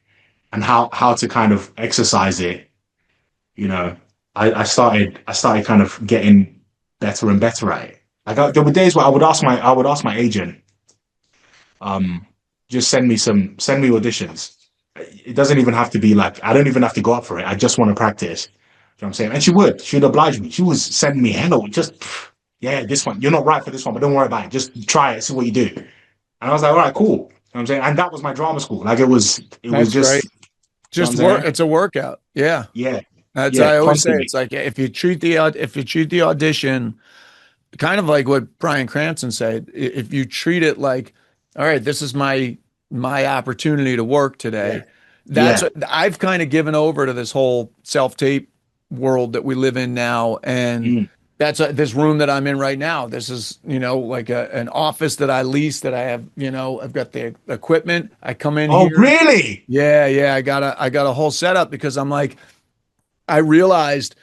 and how to kind of exercise it, you know, I started kind of getting better and better at it. Like there were days where I would ask my agent, just send me auditions. It doesn't even have to be like, I don't even have to go up for it. I just want to practice. You know what I'm saying? And she'd oblige me. She was sending me, hello, yeah, this one, you're not right for this one, but don't worry about it. Just try it, see what you do. And I was like, all right, cool. You know what I'm saying? And that was my drama school. Like it was just, right. Just work. It's a workout. Yeah. Yeah. That's yeah, I always constantly. say. It's like if you treat the audition kind of like what Bryan Cranston said, if you treat it like, all right, this is my my opportunity to work today. Yeah. I've kind of given over to this whole self-tape world that we live in now. And Mm. that's this room that I'm in right now. This is, like an office that I lease that I have, I've got the equipment. I come in Oh, here. really? Yeah, yeah. I got a whole setup because I'm like, I realized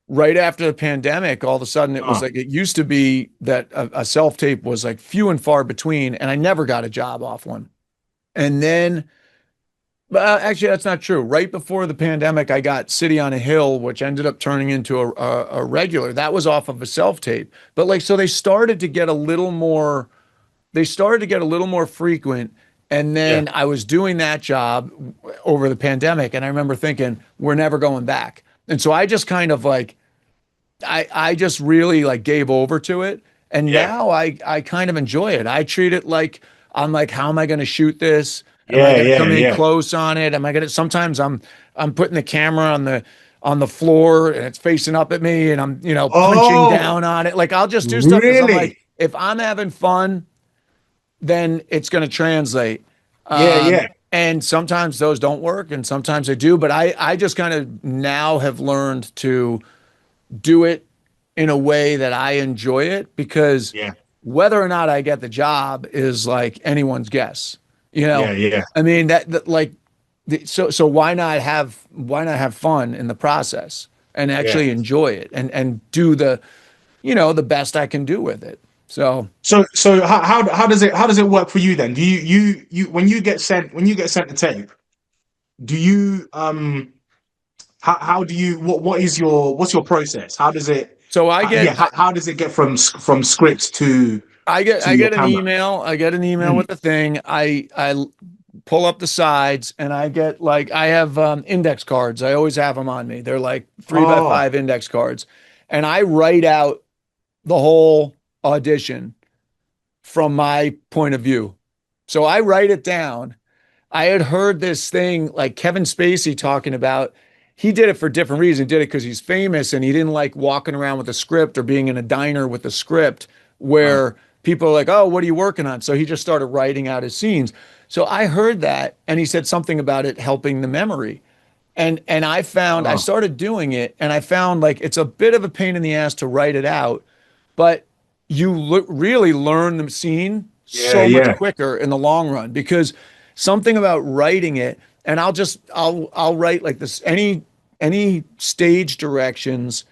right after the pandemic, all of a sudden it was like, it used to be that a self-tape was like few and far between, and I never got a job off one. And then, actually, that's not true. Right before the pandemic, I got City on a Hill, which ended up turning into a regular. That was off of a self-tape. But like, so they started to get a little more frequent. And then Yeah. I was doing that job over the pandemic, and I remember thinking, we're never going back. And so I just kind of like, I just really like gave over to it. And Yeah. now I kind of enjoy it. I treat it like, I'm like, how am I going to shoot this? Am I Yeah, going to come in yeah. close on it? Am I going to, sometimes I'm putting the camera on the floor and it's facing up at me and I'm, punching Oh, down on it. Like I'll just do stuff because I'm like, really? if I'm having fun, then it's going to translate. Yeah, yeah. And sometimes those don't work and sometimes they do, but I just kind of now have learned to do it in a way that I enjoy it, because Yeah. whether or not I get the job is like anyone's guess. Yeah, yeah. I mean that like so why not have fun in the process and Yeah. actually enjoy it and do the best I can do with it. So So how does it work for you then? Do you when you get sent the tape, do you how do you what's your process? How does it so I get how does it get from script to I get I your get an camera? email. I get an email Mm. with the thing. I pull up the sides and I get like I have index cards. I always have them on me. They're like 3x5 Oh, index cards, and I write out the whole audition from my point of view. So I write it down. I had heard this thing like Kevin Spacey talking about. He did it for different reasons. He did it because he's famous and he didn't like walking around with a script or being in a diner with a script uh, where people are like, oh, what are you working on? So he just started writing out his scenes. So I heard that and he said something about it helping the memory. And I oh, started doing it and I found like it's a bit of a pain in the ass to write it out, but you really learn the scene yeah, so much yeah. quicker in the long run because something about writing it, and I'll write like this any stage directions.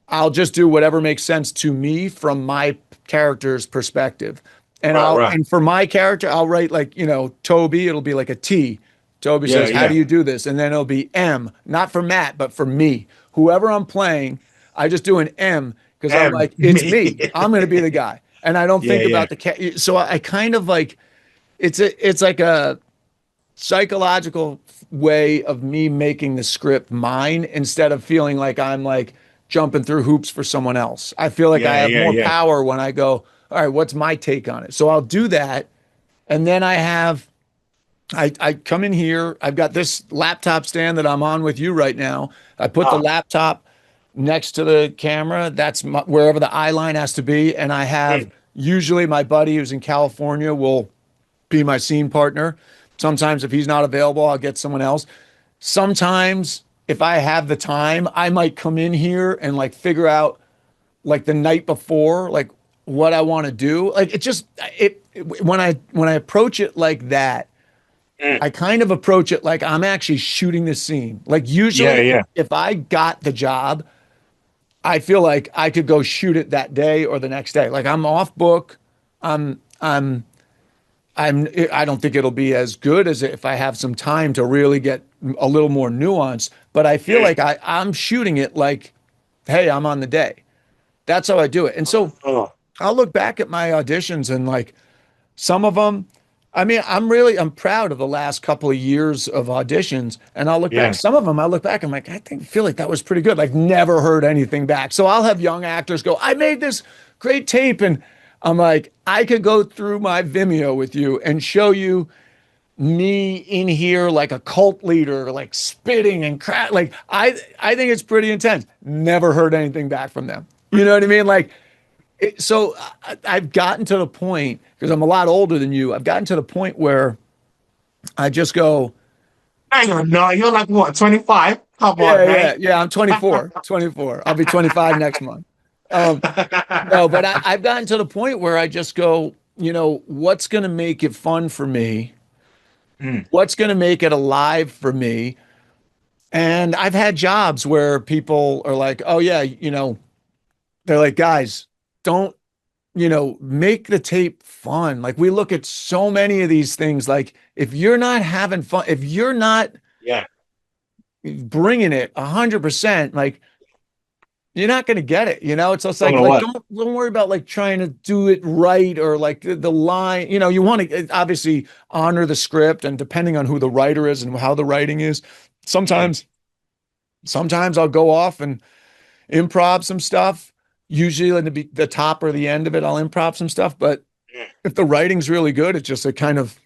I'll just do whatever makes sense to me from my character's perspective. Right, right. And for my character, I'll write like, Toby, it'll be like a T. Toby Yeah, says, how yeah. do you do this? And then it'll be M, not for Matt, but for me. Whoever I'm playing, I just do an M because I'm like, it's me. Me. I'm going to be the guy. And I don't Yeah, think yeah. about so I kind of like, it's like a psychological way of me making the script mine instead of feeling like I'm like jumping through hoops for someone else. I feel like I Yeah, have yeah, more yeah. power when I go, all right, what's my take on it? So I'll do that. And then I come in here. I've got this laptop stand that I'm on with you right now. I put the Ah, laptop next to the camera. That's wherever the eye line has to be. And I have mm, usually my buddy who's in California will be my scene partner. Sometimes if he's not available, I'll get someone else. Sometimes if I have the time, I might come in here and like figure out like the night before, like what I want to do. Like when I approach it like that, mm. I kind of approach it like I'm actually shooting the scene. Like Yeah, usually yeah. if I got the job, I feel like I could go shoot it that day or the next day. Like I'm off book. I'm I'm I don't think it'll be as good as if I have some time to really get a little more nuance, but I feel Mm. like I'm shooting it like, hey, I'm on the day. That's how I do it. And so Oh, I'll look back at my auditions and like some of them, I mean, I'm proud of the last couple of years of auditions and I'll look back. yeah. Some of them I look back, I'm like, feel like that was pretty good. Like never heard anything back. So I'll have young actors go, I made this great tape. And I'm like, I could go through my Vimeo with you and show you me in here like a cult leader, like spitting and crap. Like I think it's pretty intense. Never heard anything back from them. You know what I mean? Like, I've gotten to the point because I'm a lot older than you. I've gotten to the point where I just go, Hang on, no, you're like what, 25? Come on, yeah. mate. I'm 24. I'll be 25 next month. No, but I've gotten to the point where I just go, what's going to make it fun for me? What's going to make it alive for me? And I've had jobs where people are like, oh, yeah, they're like, guys, don't, make the tape fun. Like, we look at so many of these things. Like, if you're not having fun, if you're not Yeah. bringing it 100%, like, you're not going to get it. It's just Don't like, know like what. don't worry about like trying to do it right or like the line. You want to obviously honor the script, and depending on who the writer is and how the writing is, sometimes I'll go off and improv some stuff. Usually in the top or the end of it, I'll improv some stuff. But if the writing's really good, it's just a kind of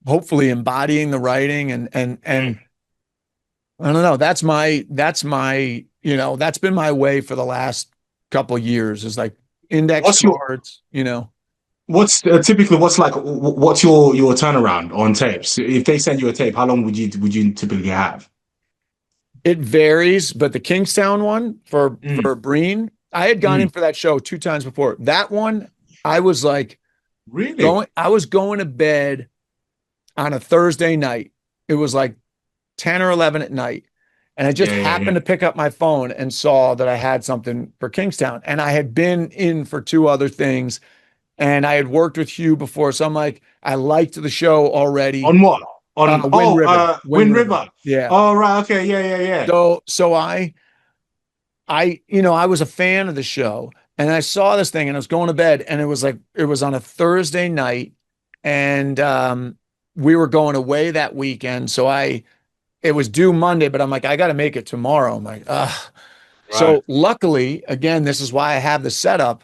hopefully embodying the writing and I don't know. That's been my way for the last couple of years is like index What's your cards, what's typically what's your turnaround on tapes? If they send you a tape, how long would you typically have? It varies, but the Kingstown one for Breen, I had gone in for that show 2 times before. That one, I was like Really? I was going to bed on a Thursday night. It was like 10 or 11 at night. And I just happened to pick up my phone and saw that I had something for Kingstown. And I had been in for 2 other things, and I had worked with Hugh before. So I'm like, I liked the show already. On what? On Wind River. Yeah. Oh, right. Okay. Yeah. So I was a fan of the show, and I saw this thing, and I was going to bed, and it was on a Thursday night, and we were going away that weekend. So it was due Monday, but I'm like, I got to make it tomorrow. I'm like, ugh. Right. So luckily, again, this is why I have the setup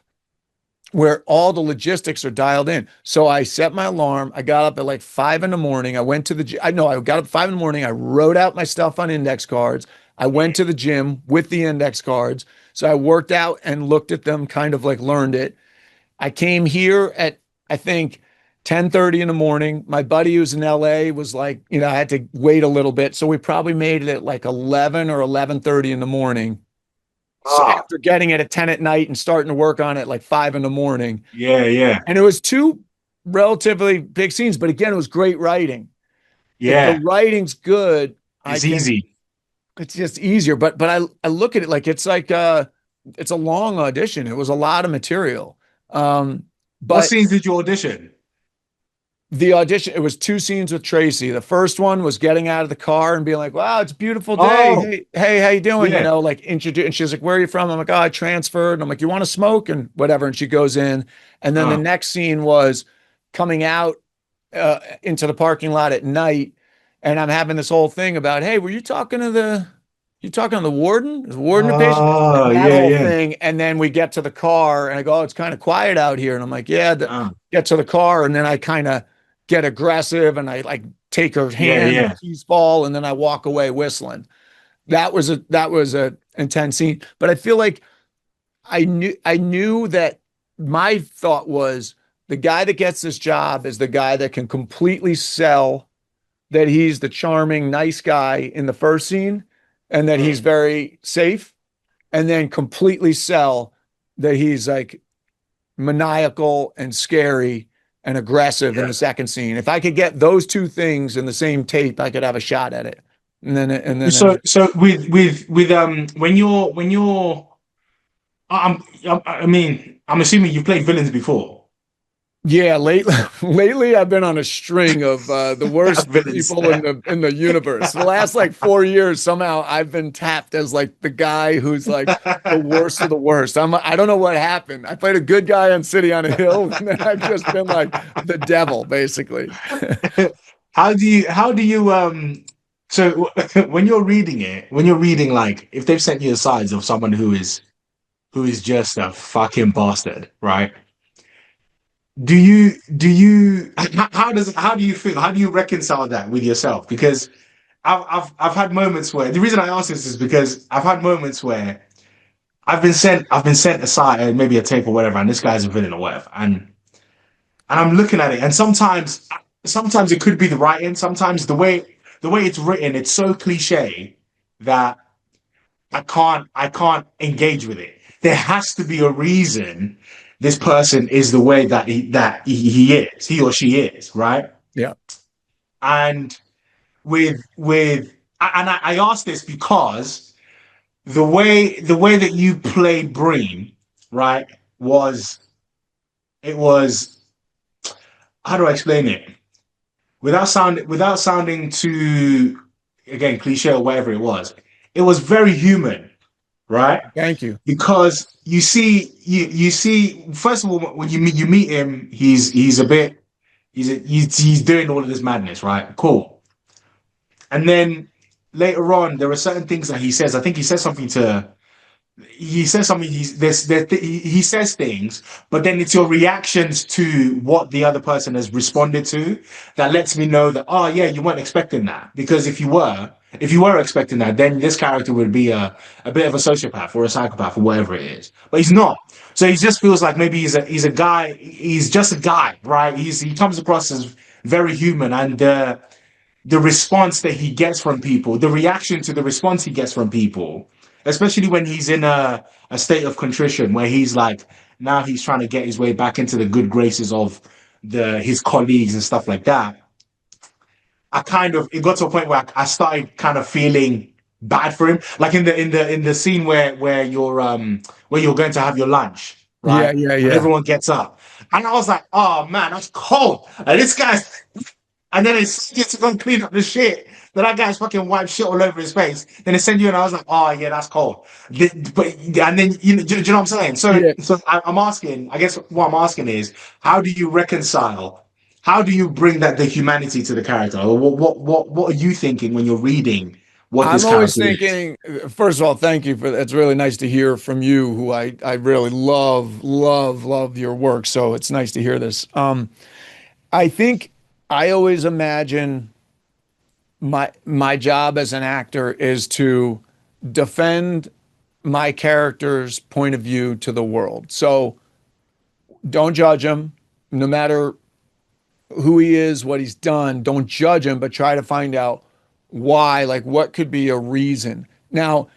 where all the logistics are dialed in. So I set my alarm. I got up at like 5 a.m. I went to I got up at 5 a.m. I wrote out my stuff on index cards. I went to the gym with the index cards. So I worked out and looked at them, kind of like learned it. I came here at, I think, 10:30 in the morning. My buddy who's in LA was like, I had to wait a little bit. So we probably made it at like 11 or 11:30 in the morning. So after getting it at 10 at night and starting to work on it like 5 in the morning. Yeah. And it was 2 relatively big scenes, but again, it was great writing. Yeah. If the writing's good, it's easy. It's just easier. But I look at it like it's a long audition. It was a lot of material. But what scenes did you audition? The audition, it was 2 scenes with Tracy. The first one was getting out of the car and being like, wow, it's a beautiful day. Oh. Hey, how you doing? Yeah. Like introduce. And she's like, where are you from? I'm like, oh, I transferred. And I'm like, you want to smoke and whatever. And she goes in. And then the next scene was coming out into the parking lot at night. And I'm having this whole thing about, hey, were you talking to the warden? Is the warden a patient? Oh, that yeah, whole yeah. thing. And then we get to the car and I go, oh, it's kind of quiet out here. And I'm like, yeah, get to the car. And then I kind of get aggressive and I like take her hand and keys fall, and then I walk away whistling. That was a intense scene. But I feel like I knew that my thought was the guy that gets this job is the guy that can completely sell that he's the charming, nice guy in the first scene and that he's very safe, and then completely sell that he's like maniacal and scary and aggressive in the second scene. If I could get those 2 things in the same tape, I could have a shot at it. And then so with when you're I mean, I'm assuming you've played villains before. Yeah, lately I've been on a string of the worst people in the universe. The last like 4 years, somehow I've been tapped as like the guy who's like the worst of the worst. I don't know what happened. I played a good guy on City on a Hill, and then I've just been like the devil, basically. How do you so when you're reading like if they've sent you the sides of someone who is just a fucking bastard, right? Do you how do you feel? How do you reconcile that with yourself? Because I've had moments where the reason I ask this is because I've had moments where I've been sent aside maybe a tape or whatever, and this guy's a villain or whatever, and I'm looking at it, and sometimes sometimes it could be the writing. Sometimes the way it's written, it's so cliche that I can't engage with it. There has to be a reason this person is the way that he is, he or she is, right? Yeah. And I ask this because the way that you played Breen, right, was how do I explain it? Without sounding too, again, cliche or whatever it was very human, right? Thank you. Because you see, first of all, when you meet him, he's a bit he's doing all of this madness, right? Cool. And then later on, there are certain things that he says. I think he says something. He says things, but then it's your reactions to what the other person has responded to that lets me know that, oh yeah, you weren't expecting that. Because if you were expecting that, then this character would be a bit of a sociopath or a psychopath or whatever it is. But he's not. So he just feels like maybe he's a guy. He's just a guy, right? He comes across as very human, and the response that he gets from people, the reaction to the response he gets from people, especially when he's in a state of contrition, where he's like, now he's trying to get his way back into the good graces of his colleagues and stuff like that. It got to a point where I started kind of feeling bad for him, like in the scene where you're going to have your lunch, right? Yeah, And everyone gets up, and I was like, oh man, that's cold. And this guy's, and then they send you to go and clean up the shit. That guy's fucking wiped shit all over his face. Then they send you, and I was like, oh yeah, that's cold. But and then do you know what I'm saying? So Yeah. so I'm asking. I guess what I'm asking is, how do you reconcile? How do you bring the humanity to the character? Or what are you thinking when you're reading what this I'm always character is? thinking, first of all, thank you for that. It's really nice to hear from you, who I really love your work. So it's nice to hear this. I think I always imagine my job as an actor is to defend my character's point of view to the world. So don't judge him, no matter who he is, what he's done. Don't judge him, but try to find out why, like what could be a reason. Now,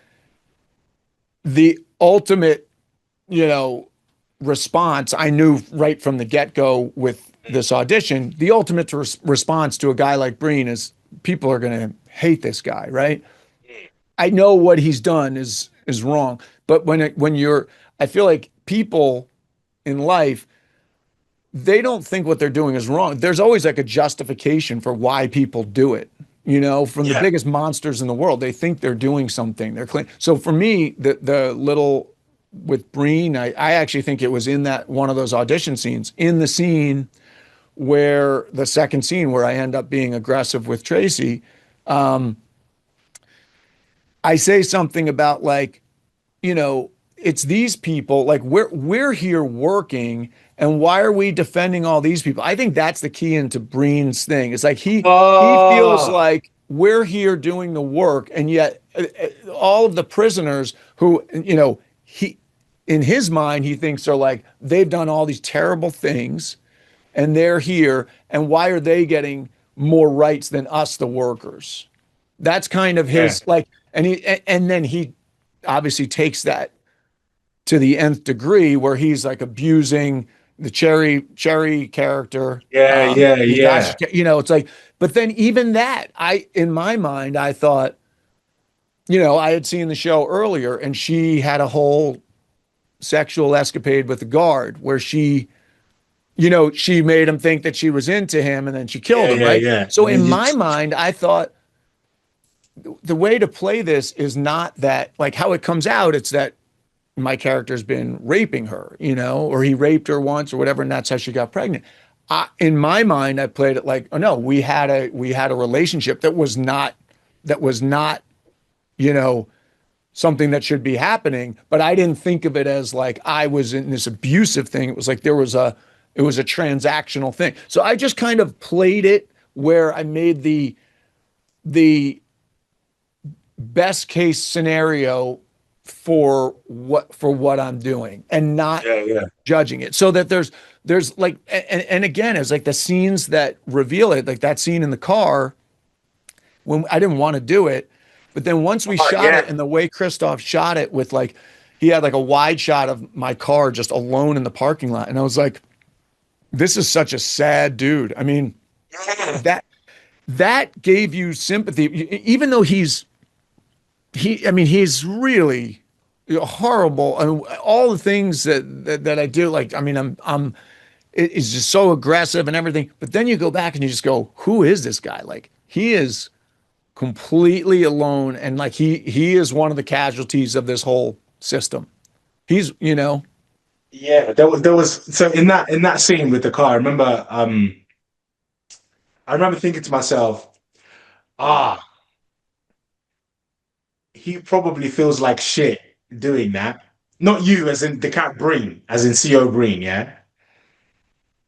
the ultimate, response, I knew right from the get-go with this audition, the ultimate response to a guy like Breen is people are going to hate this guy, right? I know what he's done is wrong, but I feel like people in life, they don't think what they're doing is wrong. There's always like a justification for why people do it. From the biggest monsters in the world, they think they're doing something. They're clean. So for me, the little with Breen, I actually think it was in that one of those audition scenes, in the scene where the second scene where I end up being aggressive with Tracy. I say something about like, it's these people, like we're here working, and why are we defending all these people? I think that's the key into Breen's thing. It's like he feels like we're here doing the work, and yet all of the prisoners who, he, in his mind, he thinks are like, they've done all these terrible things and they're here, and why are they getting more rights than us, the workers? That's kind of his and then he obviously takes that to the nth degree, where he's like abusing the cherry character. Yeah. It's like, but then even that, in my mind, I thought, I had seen the show earlier, and she had a whole sexual escapade with the guard where she made him think that she was into him, and then she killed him, right? Yeah. So in my mind, I thought the way to play this is not that, like how it comes out, it's that my character's been raping her, or he raped her once or whatever, and that's how she got pregnant. In my mind, I played it like, oh no, we had a relationship that was not, something that should be happening, but I didn't think of it as like I was in this abusive thing. It was like it was a transactional thing. So I just kind of played it where I made the best case scenario for what I'm doing and not judging it. So that there's like, and again, it's like the scenes that reveal it, like that scene in the car when I didn't want to do it, but then once we shot it and the way Christoph shot it with like, he had like a wide shot of my car just alone in the parking lot. And I was like, this is such a sad dude. I mean, that gave you sympathy, even though he's really horrible. I mean, all the things that I do, like, I mean, it's just so aggressive and everything. But then you go back and you just go, who is this guy? Like, he is completely alone. And like, he is one of the casualties of this whole system. He's, you know. Yeah, there was so in that scene with the car, I remember thinking to myself, he probably feels like shit doing that. Not you, as in the cat Breen, as in CO Breen, yeah?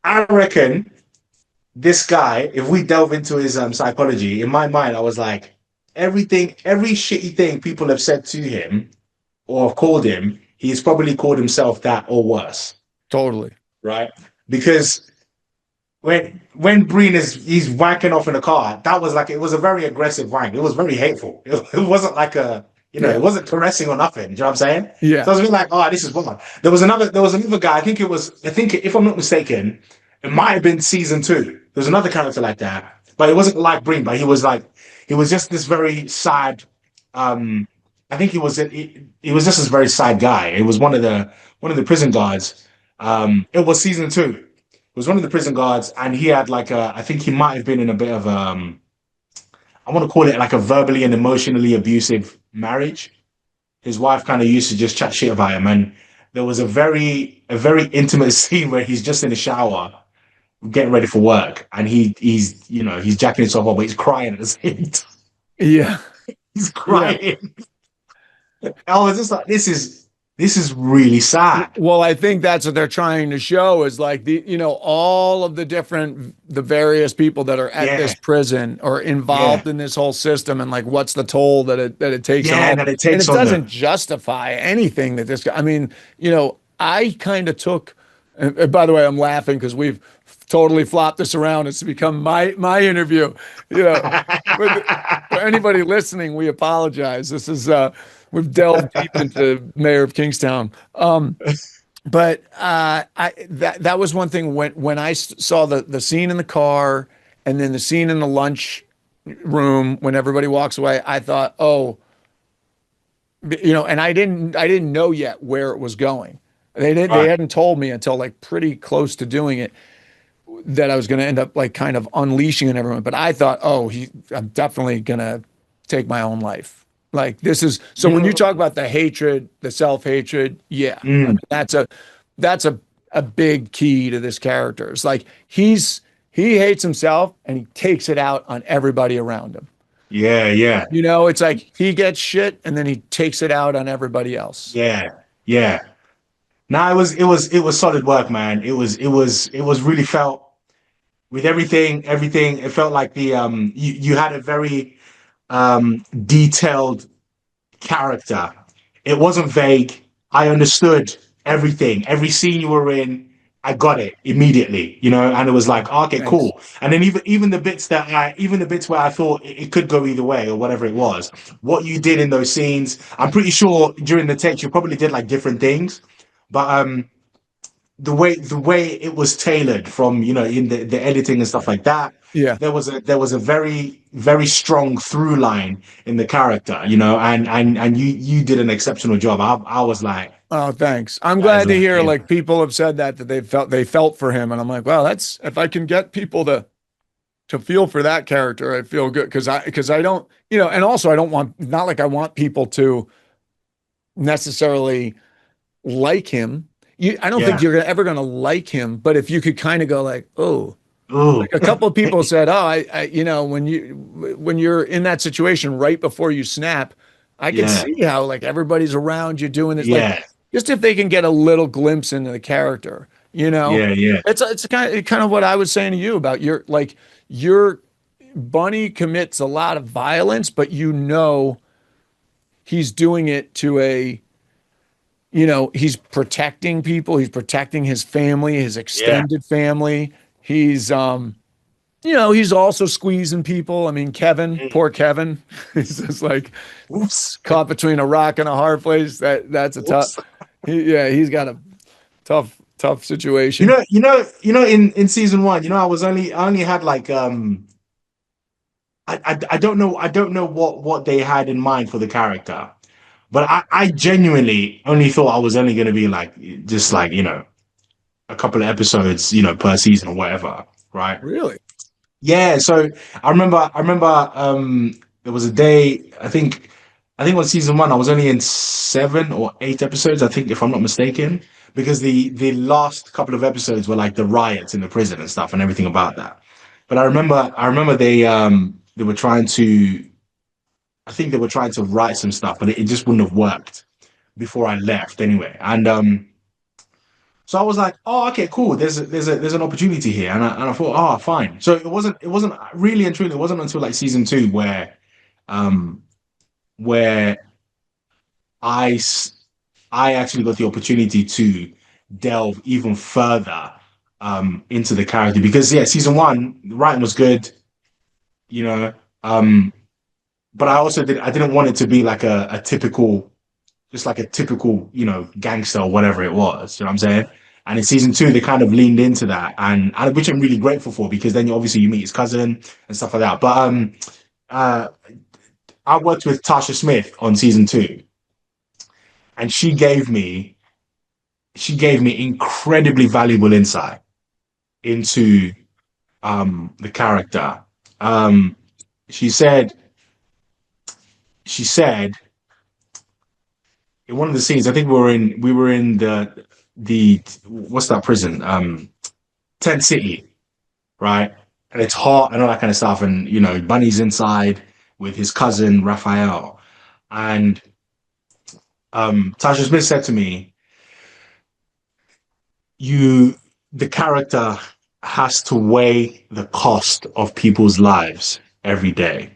I reckon this guy, if we delve into his psychology, in my mind, I was like, every shitty thing people have said to him or have called him, he's probably called himself that or worse. Totally. Right? Because when Breen he's wanking off in a car, that was like, it was a very aggressive wank. It was very hateful. It wasn't like it wasn't caressing or nothing. Do you know what I'm saying? Yeah. So I was really like, oh, this is one. There was another guy, I think if I'm not mistaken, it might have been season 2. There was another character like that, but it wasn't like Breen, but he was just this very sad, I think he was just this very sad guy. It was one of the prison guards. It was season 2. It was one of the prison guards, and he had like I think he might have been in a bit of I want to call it like a verbally and emotionally abusive marriage. His wife kind of used to just chat shit about him, and there was a very intimate scene where he's just in the shower getting ready for work, and he's jacking himself up, but he's crying at the same time. Yeah. He's crying. Yeah. I was just like, this is really sad. Well, I think that's what they're trying to show is like all of the various people that are at this prison or involved in this whole system, and like what's the toll that it takes on all. That it takes and it on doesn't them. justify anything that this guy. I mean, I kind of took. And by the way, I'm laughing because we've totally flopped this around. It's become my interview. For anybody listening, we apologize. This is we've delved deep into Mayor of Kingstown. But that was one thing when I saw the scene in the car and then the scene in the lunch room when everybody walks away, I thought, and I didn't know yet where it was going. They hadn't told me until like pretty close to doing it that I was going to end up like kind of unleashing on everyone. But I thought, I'm definitely going to take my own life. Like this is, so when you talk about the hatred, the self-hatred, I mean, that's a big key to this character. It's like he hates himself and he takes it out on everybody around him. Yeah, yeah. It's like he gets shit and then he takes it out on everybody else. Yeah, yeah. No, it was solid work, man. It was really felt with everything. It felt like the you had a very detailed character. It wasn't vague. I understood everything. Every scene you were in, I got it immediately, and it was like, okay, Thanks. cool. And then even the bits where I thought it could go either way or whatever it was, what you did in those scenes, I'm pretty sure during the takes you probably did like different things. But the way it was tailored from in the editing and stuff like that, there was a very, very strong through line in the character, and you did an exceptional job. I was like, oh, thanks. I'm glad to hear like people have said that they felt for him, and I'm like, well, that's if I can get people to feel for that character, I feel good because I don't and also I don't want not like I want people to necessarily like him. I don't think you're ever going to like him, but if you could kind of go like, like a couple of people said, when you're in that situation right before you snap, I can see how like everybody's around you doing this. Like, just if they can get a little glimpse into the character, it's kind of what I was saying to you about your Bunny commits a lot of violence, but he's doing it to a you know, he's protecting people. He's protecting his family, his extended family. He's, you know, he's also squeezing people. I mean, Kevin, poor Kevin, he's just like Oops. caught between a rock and a hard place. That's a tough. He's got a tough situation. In season one, I only had like I don't know what they had in mind for the character, but I genuinely only thought I was only going to be like just like a couple of episodes per season or whatever, right? Really? Yeah. So I remember there was a day I think on season one I was only in 7 or 8 episodes, I think, if I'm not mistaken, because the last couple of episodes were like the riots in the prison and stuff and everything about that. But I remember they were trying to, I think they were trying to write some stuff, but it just wouldn't have worked before I left anyway. And so I was like, oh, okay, cool. There's an opportunity here, and I thought, oh, fine. So it wasn't really and truly. It wasn't until like season 2 where I actually got the opportunity to delve even further into the character, because season 1 the writing was good, but I didn't want it to be like a typical, just like a typical, gangster or whatever it was. You know what I'm saying? And in season 2, they kind of leaned into that, and which I'm really grateful for, because then obviously you meet his cousin and stuff like that. But I worked with Tasha Smith on season 2, and she gave me incredibly valuable insight into the character. She said in one of the scenes, I think we were in the what's that prison? Tent City, right? And it's hot and all that kind of stuff. And Bunny's inside with his cousin Raphael. And Tasha Smith said to me, the character has to weigh the cost of people's lives every day.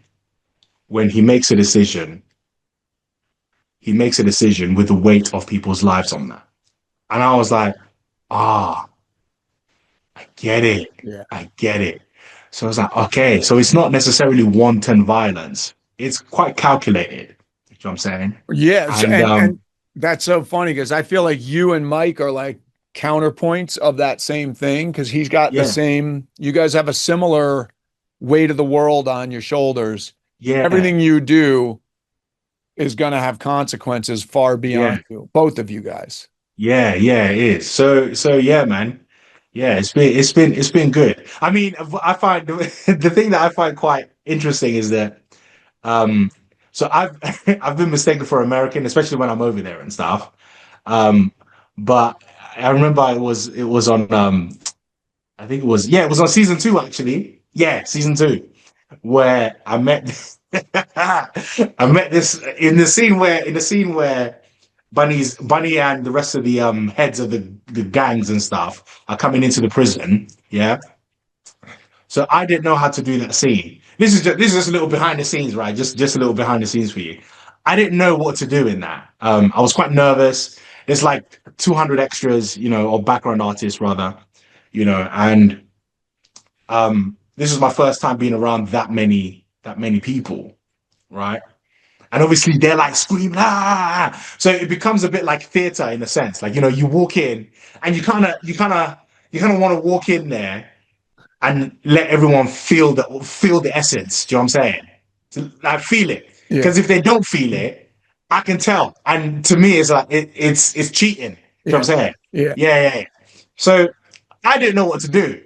When he makes a decision with the weight of people's lives on that. And I was like, I get it. Yeah. I get it. So I was like, okay, so it's not necessarily wanton violence. It's quite calculated. You know what I'm saying? Yeah. And that's so funny, because I feel like you and Mike are like counterpoints of that same thing, because he's got the same, you guys have a similar weight of the world on your shoulders. Yeah. Everything you do is going to have consequences far beyond you, both of you guys. Yeah, it is. So yeah, man. Yeah, it's been good. I mean, I find the thing that I find quite interesting is that so I've been mistaken for American, especially when I'm over there and stuff. But I remember it was on I think it was on season 2 actually. Yeah, season 2, where I met this in the scene where Bunny and the rest of the heads of the gangs and stuff are coming into the prison. Yeah. So I didn't know how to do that scene. This is just a little behind the scenes, right? Just a little behind the scenes for you. I didn't know what to do in that. I was quite nervous. There's like 200 extras, or background artists rather, and this was my first time being around that many people, right? And obviously they're like screaming, ah! So it becomes a bit like theater in a sense. Like, you walk in and you kind of want to walk in there and let everyone feel the essence. Do you know what I'm saying? So, like, feel it. Because if they don't feel it, I can tell. And to me, it's like it's cheating. Do you know what I'm saying? Yeah. So I didn't know what to do.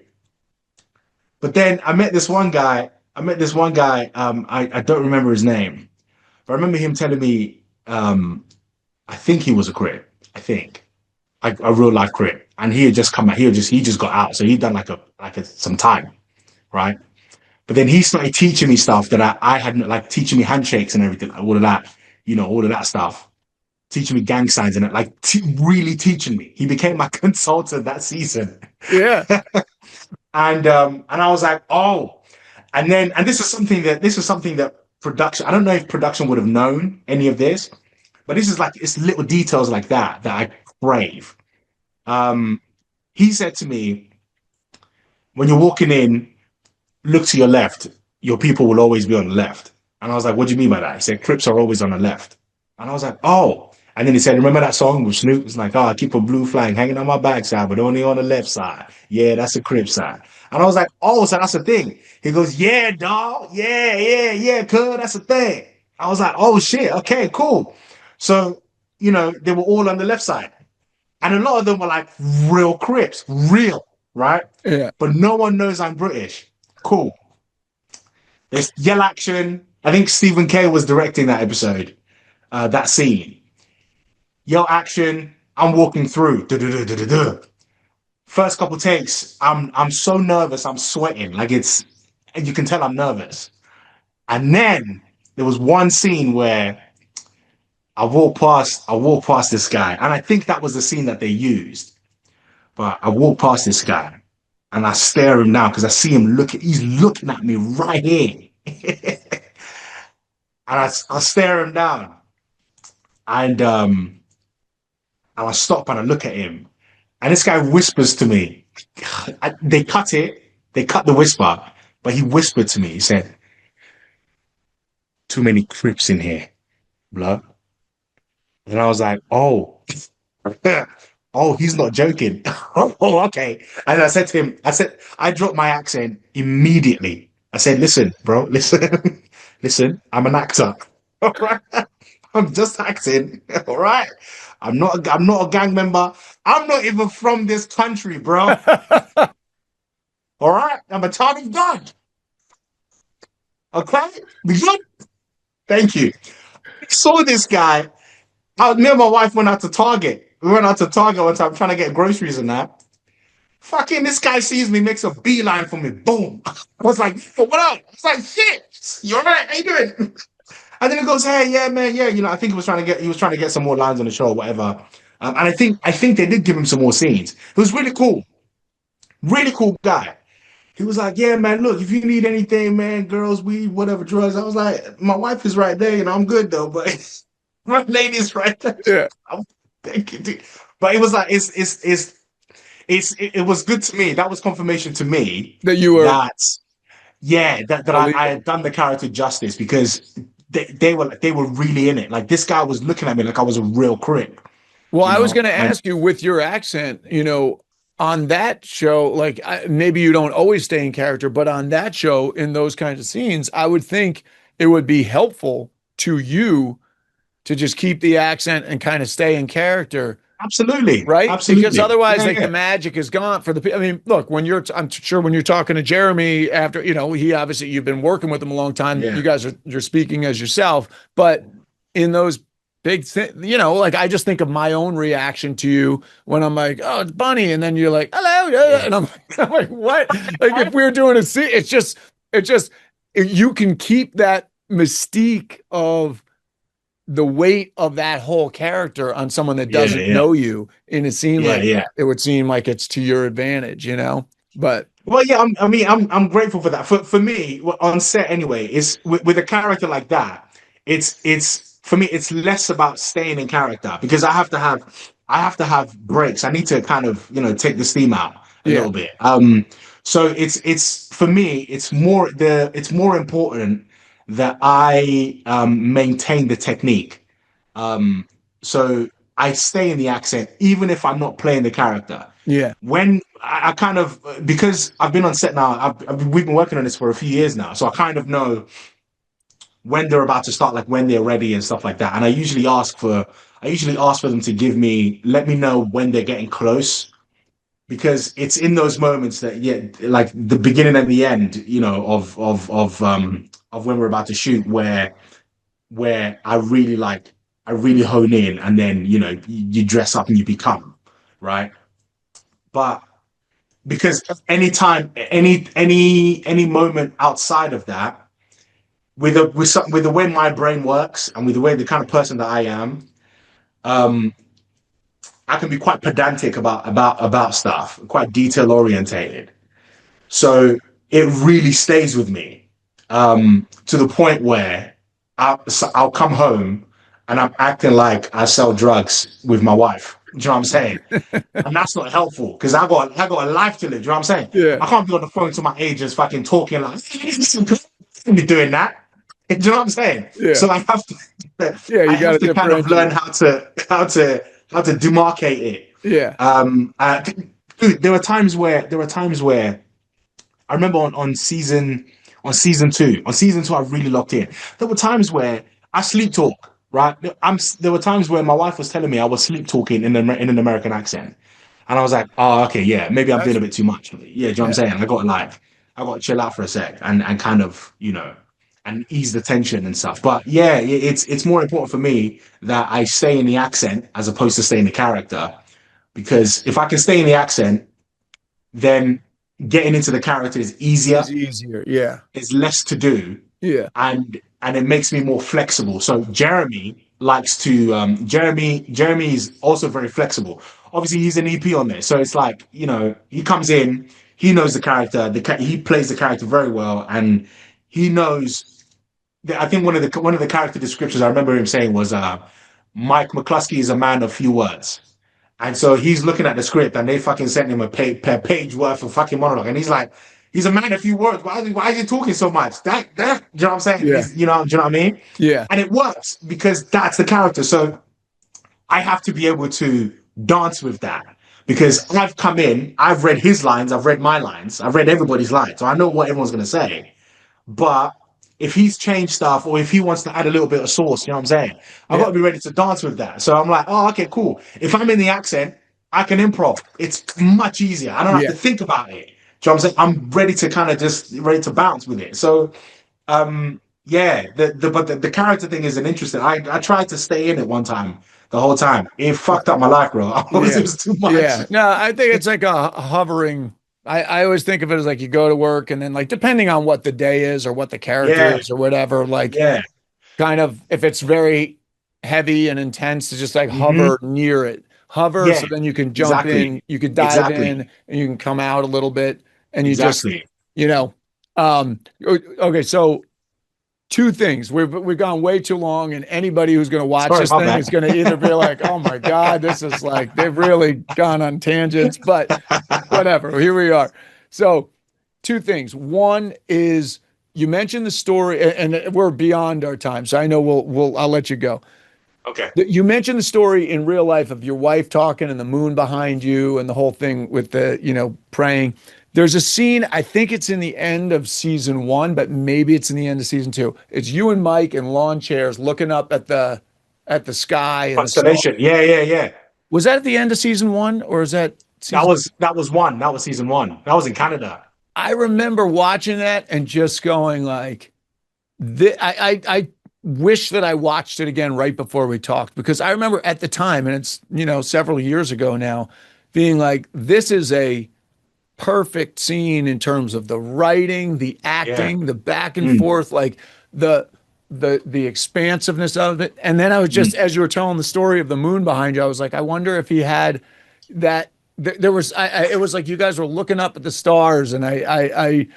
But then I met this one guy. I don't remember his name. But I remember him telling me, I think he was a Crip. I think a real life Crip, and he had just come out. He just got out, so he'd done some time, right? But then he started teaching me stuff that I hadn't, like teaching me handshakes and everything, all of that stuff, teaching me gang signs and really teaching me. He became my consultant that season. Yeah, and I was like, oh, and this is something that production, I don't know if production would have known any of this, But this is like, it's little details like that that I crave. He said to me, when you're walking in, look to your left. Your people will always be on the left. And I was like, what do you mean by that? He said, Crips are always on the left. And I was like, oh. And then he said, remember that song with Snoop? It's like, oh, I keep a blue flag hanging on my backside, but only on the left side. Yeah, that's a Crip side. And I was like, oh, so that's a thing. He goes, yeah, dog. Yeah, cuz, that's a thing. I was like, oh, shit. Okay, cool. So, you know, they were all on the left side. And a lot of them were like real Crips, real, right? Yeah. But no one knows I'm British. Cool. There's yell action. I think Stephen K was directing that episode, that scene. Yell action. I'm walking through. Du-du-du-du-du-du. First couple takes, I'm so nervous. I'm sweating. Like and you can tell I'm nervous. And then there was one scene where I walk past this guy, and I think that was the scene that they used. But I walk past this guy, and I stare him down because I see him he's looking at me right here. And I stare him down. And I stop and I look at him. And this guy whispers to me. They cut the whisper, but he whispered to me. He said, too many Crips in here, blood. And I was like, oh. Oh, he's not joking. Oh, okay. And I said to him, I dropped my accent immediately. I said, listen, bro, listen. Listen, I'm an actor. All right. I'm just acting. All right. I'm not a gang member. I'm not even from this country, bro. All right. I'm a child of God. Okay? We good? Thank you. I saw this guy. Me and my wife went out to Target. We went out to Target one time trying to get groceries and that. Fucking this guy sees me, makes a beeline for me. Boom. I was like, what up? I was like, shit. You all right? How you doing? And then he goes, hey, yeah, man, yeah. You know, I think he was trying to get some more lines on the show or whatever. And I think they did give him some more scenes. It was really cool. Really cool guy. He was like, yeah, man, look, if you need anything, man, girls, weed, whatever, drugs. I was like, my wife is right there, you know, I'm good though, but my lady's right there. Yeah. Thank you, dude. But it was like, it was good to me. That was confirmation to me that you were that I had done the character justice, because they were really in it. Like, this guy was looking at me like I was a real Crip. Well, I was going to ask you, with your accent, you know, on that show, like maybe you don't always stay in character, but on that show, in those kinds of scenes, I would think it would be helpful to you to just keep the accent and kind of stay in character. Absolutely. Right? Absolutely. Because otherwise, the magic is gone for the, I mean, look, I'm sure when you're talking to Jeremy after, you know, you've been working with him a long time. Yeah. You're speaking as yourself, but in those big thing, you know, like I just think of my own reaction to you when I'm like, oh, it's Bunny. And then you're like, hello. Yeah. And I'm like, what? Like, if we were doing a scene, it's just, you can keep that mystique of the weight of that whole character on someone that doesn't know you in a scene it would seem like it's to your advantage, you know? But well, yeah, I'm grateful for that. For me, on set anyway, is with a character like that, it's for me, it's less about staying in character, because I have to have breaks. I need to kind of, you know, take the steam out a little bit. So it's for me, it's more important that I maintain the technique. So I stay in the accent, even if I'm not playing the character. Yeah. When I kind of, because I've been on set now, we've been working on this for a few years now, so I kind of know when they're about to start, like when they're ready and stuff like that. And I usually ask for them to let me know when they're getting close, because it's in those moments that, like the beginning and the end, you know, of when we're about to shoot, where I really hone in, and then, you know, you dress up and you become, right? But because anytime, any moment outside of that, with the way my brain works and with the kind of person that I am, I can be quite pedantic about stuff, quite detail orientated. So it really stays with me, to the point where I'll come home and I'm acting like I sell drugs with my wife. Do you know what I'm saying? And that's not helpful because I got a life to live. Do you know what I'm saying? Yeah. I can't be on the phone to my agents fucking talking like be doing that. Do you know what I'm saying? Yeah. So I have to Yeah, I you got have to to kind of learn differentiate. how to demarcate it. Yeah. Dude, there were times where I remember on season two, I really locked in. There were times where I sleep talk, right? There were times where my wife was telling me I was sleep talking in an American accent. And I was like, oh, okay, yeah, maybe I'm doing That's a bit too much. Yeah, do you know what I'm yeah. saying? I got to chill out for a sec and kind of, and ease the tension and stuff. But yeah, it's more important for me that I stay in the accent as opposed to stay in the character. Because if I can stay in the accent, then getting into the character is easier. It's easier. Yeah. There's less to do, Yeah. and it makes me more flexible. So Jeremy likes to Jeremy is also very flexible. Obviously, he's an EP on there, so it's like he comes in, he knows the character, he plays the character very well, and he knows. I think one of the character descriptions I remember him saying was, "Mike McCluskey is a man of few words." And so he's looking at the script and they fucking sent him a page worth of fucking monologue. And he's like, he's a man of few words. Why is he talking so much? That, do you know what I'm saying? Yeah. Do you know what I mean? Yeah. And it works because that's the character. So I have to be able to dance with that because I've come in, I've read his lines, I've read my lines, I've read everybody's lines. So I know what everyone's going to say. But if he's changed stuff or if he wants to add a little bit of sauce, you know what I'm saying? I've got to be ready to dance with that. So I'm like, oh, okay, cool. If I'm in the accent, I can improv. It's much easier. I don't have to think about it. Do you know what I'm saying? I'm ready to kind of just ready to bounce with it. So yeah, but the character thing is an interesting. I tried to stay in it one time, the whole time. It fucked up my life, bro. It was too much. Yeah. No, I think it's like a hovering. I always think of it as like you go to work and then like depending on what the day is or what the character is or whatever, like kind of if it's very heavy and intense, to just like hover near it. Hover so then you can jump in, you can dive in, and you can come out a little bit and you just okay, so two things. We've gone way too long, and anybody who's going to watch this thing is going to either be like, "Oh my God, this is like they've really gone on tangents," but whatever. Here we are. So, two things. One is you mentioned the story, and we're beyond our time, so I know I'll let you go. Okay. You mentioned the story in real life of your wife talking and the moon behind you and the whole thing with the praying. There's a scene, I think it's in the end of season 1, but maybe it's in the end of season 2. It's you and Mike in lawn chairs looking up at the sky. Constellation. Yeah. Was that at the end of season 1 or is that that was one. That was season 1. That was in Canada. I remember watching that and just going like, I wish that I watched it again right before we talked, because I remember at the time, and it's several years ago now, being like, this is a perfect scene in terms of the writing, the acting, the back and forth, like the expansiveness of it. And then I was just, as you were telling the story of the moon behind you, I was like, I wonder if he had that. There was, it was like you guys were looking up at the stars, and I'm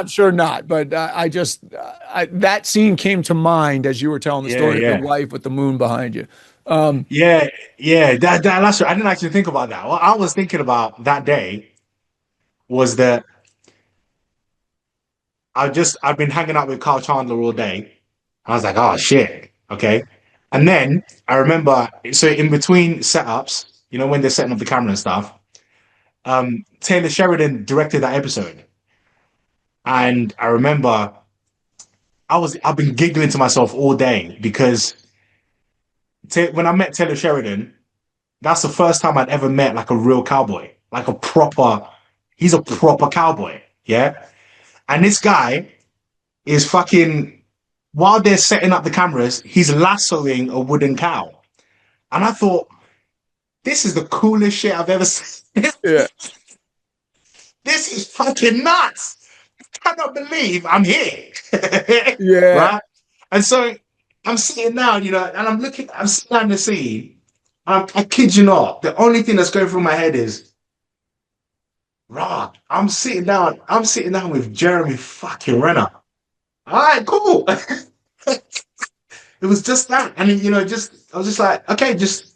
sure not, but that scene came to mind as you were telling the story of your wife with the moon behind you. That's right. I didn't actually think about that. What I was thinking about that day was that I've been hanging out with Carl Chandler all day. I was like, oh shit, okay. And then I remember, so in between setups, when they're setting up the camera and stuff, Taylor Sheridan directed that episode, and I remember I've been giggling to myself all day because when I met Taylor Sheridan, that's the first time I'd ever met like a real cowboy, like he's a proper cowboy, yeah? And this guy is fucking, while they're setting up the cameras, he's lassoing a wooden cow. And I thought, this is the coolest shit I've ever seen. Yeah. This is fucking nuts. I cannot believe I'm here. Yeah. Right? And so I'm sitting down, and I'm sitting down the scene. I kid you not, the only thing that's going through my head is, Roth, I'm sitting down with Jeremy fucking Renner. All right, cool. It was just that. And you know, I was just like, okay, just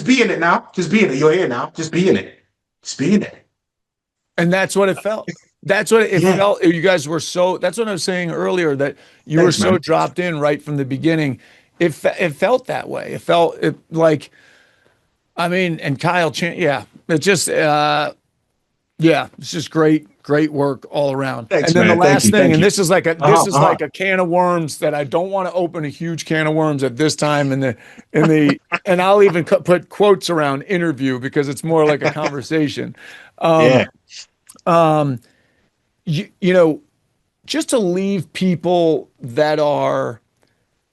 be in it now. Just be in it. You're here now. Just be in it. Just be in it. And that's what it felt. That's what it felt. You guys were so, that's what I was saying earlier, that you were so dropped in right from the beginning. It felt that way. It felt like, I mean, and Kyle, it just, it's just great work all around. Thanks, and then man. the last Thank thing, you. and this is like a can of worms that I don't want to open a huge can of worms at this time and I'll even put quotes around interview because it's more like a conversation. You know, just to leave people that are,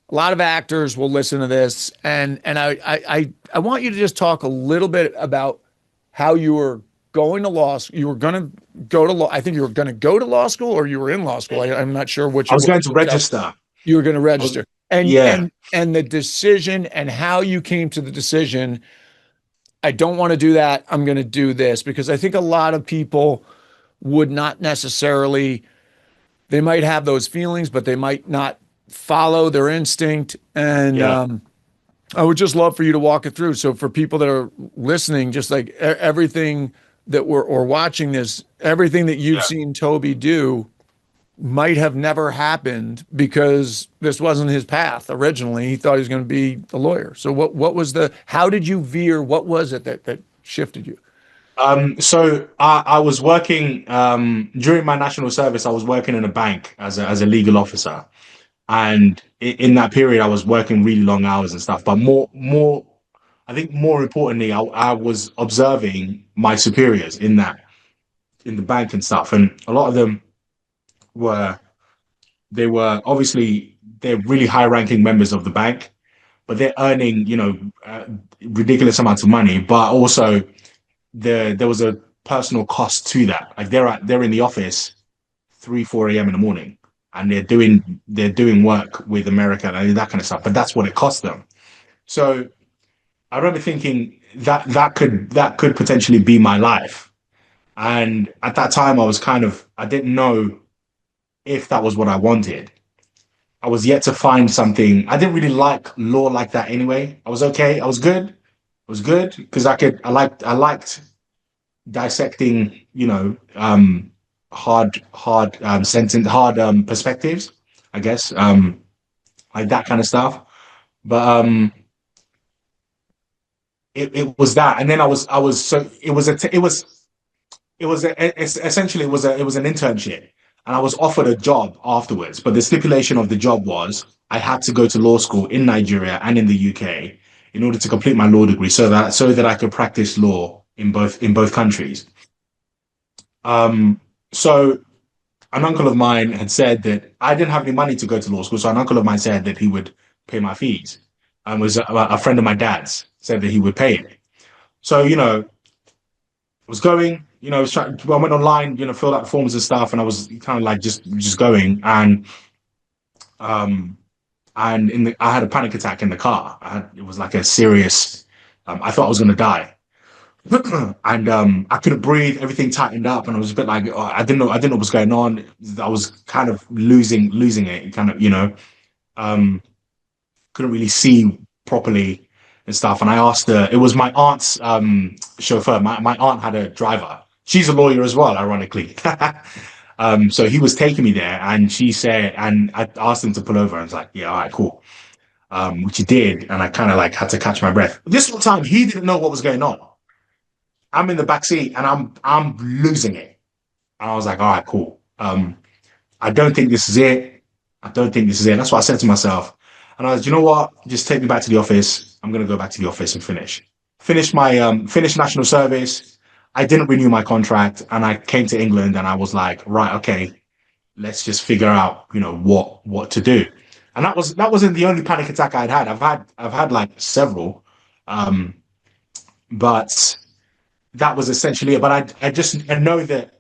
a lot of actors will listen to this, and I want you to just talk a little bit about how you were going to law school. You were going to go to law. I think you were going to go to law school, or you were in law school. I'm not sure which. I was going to register. You were going to register, and the decision and how you came to the decision. I don't want to do that. I'm going to do this, because I think a lot of people would not necessarily. They might have those feelings, but they might not follow their instinct. And I would just love for you to walk it through. So for people that are listening, just like everything that or watching this, everything that you've seen Tobi do might have never happened because this wasn't his path originally. He thought he was going to be a lawyer. So what was how did you veer? What was it that shifted you? So I was working during my national service. I was working in a bank as a legal officer, and in that period, I was working really long hours and stuff. But I think more importantly, I was observing my superiors in the bank and stuff, and a lot of them were obviously they're really high-ranking members of the bank, but they're earning ridiculous amounts of money, but also there was a personal cost to that. Like they're in the office 3-4 a.m. in the morning, and they're doing work with America and that kind of stuff. But that's what it cost them. So I remember thinking that could potentially be my life. And at that time, I didn't know if that was what I wanted. I was yet to find something. I didn't really like law like that anyway. I was okay. I was good because I liked dissecting, hard perspectives, I guess, like that kind of stuff. But it was that, and then essentially it was an internship, and I was offered a job afterwards. But the stipulation of the job was I had to go to law school in Nigeria and in the UK in order to complete my law degree, so that I could practice law in both countries. So an uncle of mine had said that I didn't have any money to go to law school, so an uncle of mine said that he would pay my fees, and was a friend of my dad's said that he would pay it. So I was going, I went online, filled out the forms and stuff, and I was kind of like just going, and I had a panic attack in the car. It was like a serious. I thought I was going to die, and I couldn't breathe. Everything tightened up, and I was a bit like, I didn't know what was going on. I was kind of losing it. Kind of, couldn't really see properly and stuff. And I asked her. It was my aunt's chauffeur. My aunt had a driver. She's a lawyer as well, ironically. So he was taking me there, and she said, and I asked him to pull over. I was like, yeah, all right, cool. Which he did, and I kind of like had to catch my breath. This whole time, he didn't know what was going on. I'm in the back seat, and I'm losing it. And I was like, all right, cool. I don't think this is it. That's what I said to myself. And I was, you know what? Just take me back to the office. I'm gonna go back to the office and finish my finish national service. I didn't renew my contract, and I came to England, and I was like, right, okay, let's just figure out, what to do. And that wasn't the only panic attack I'd had. I've had like several, but that was essentially it. But I know that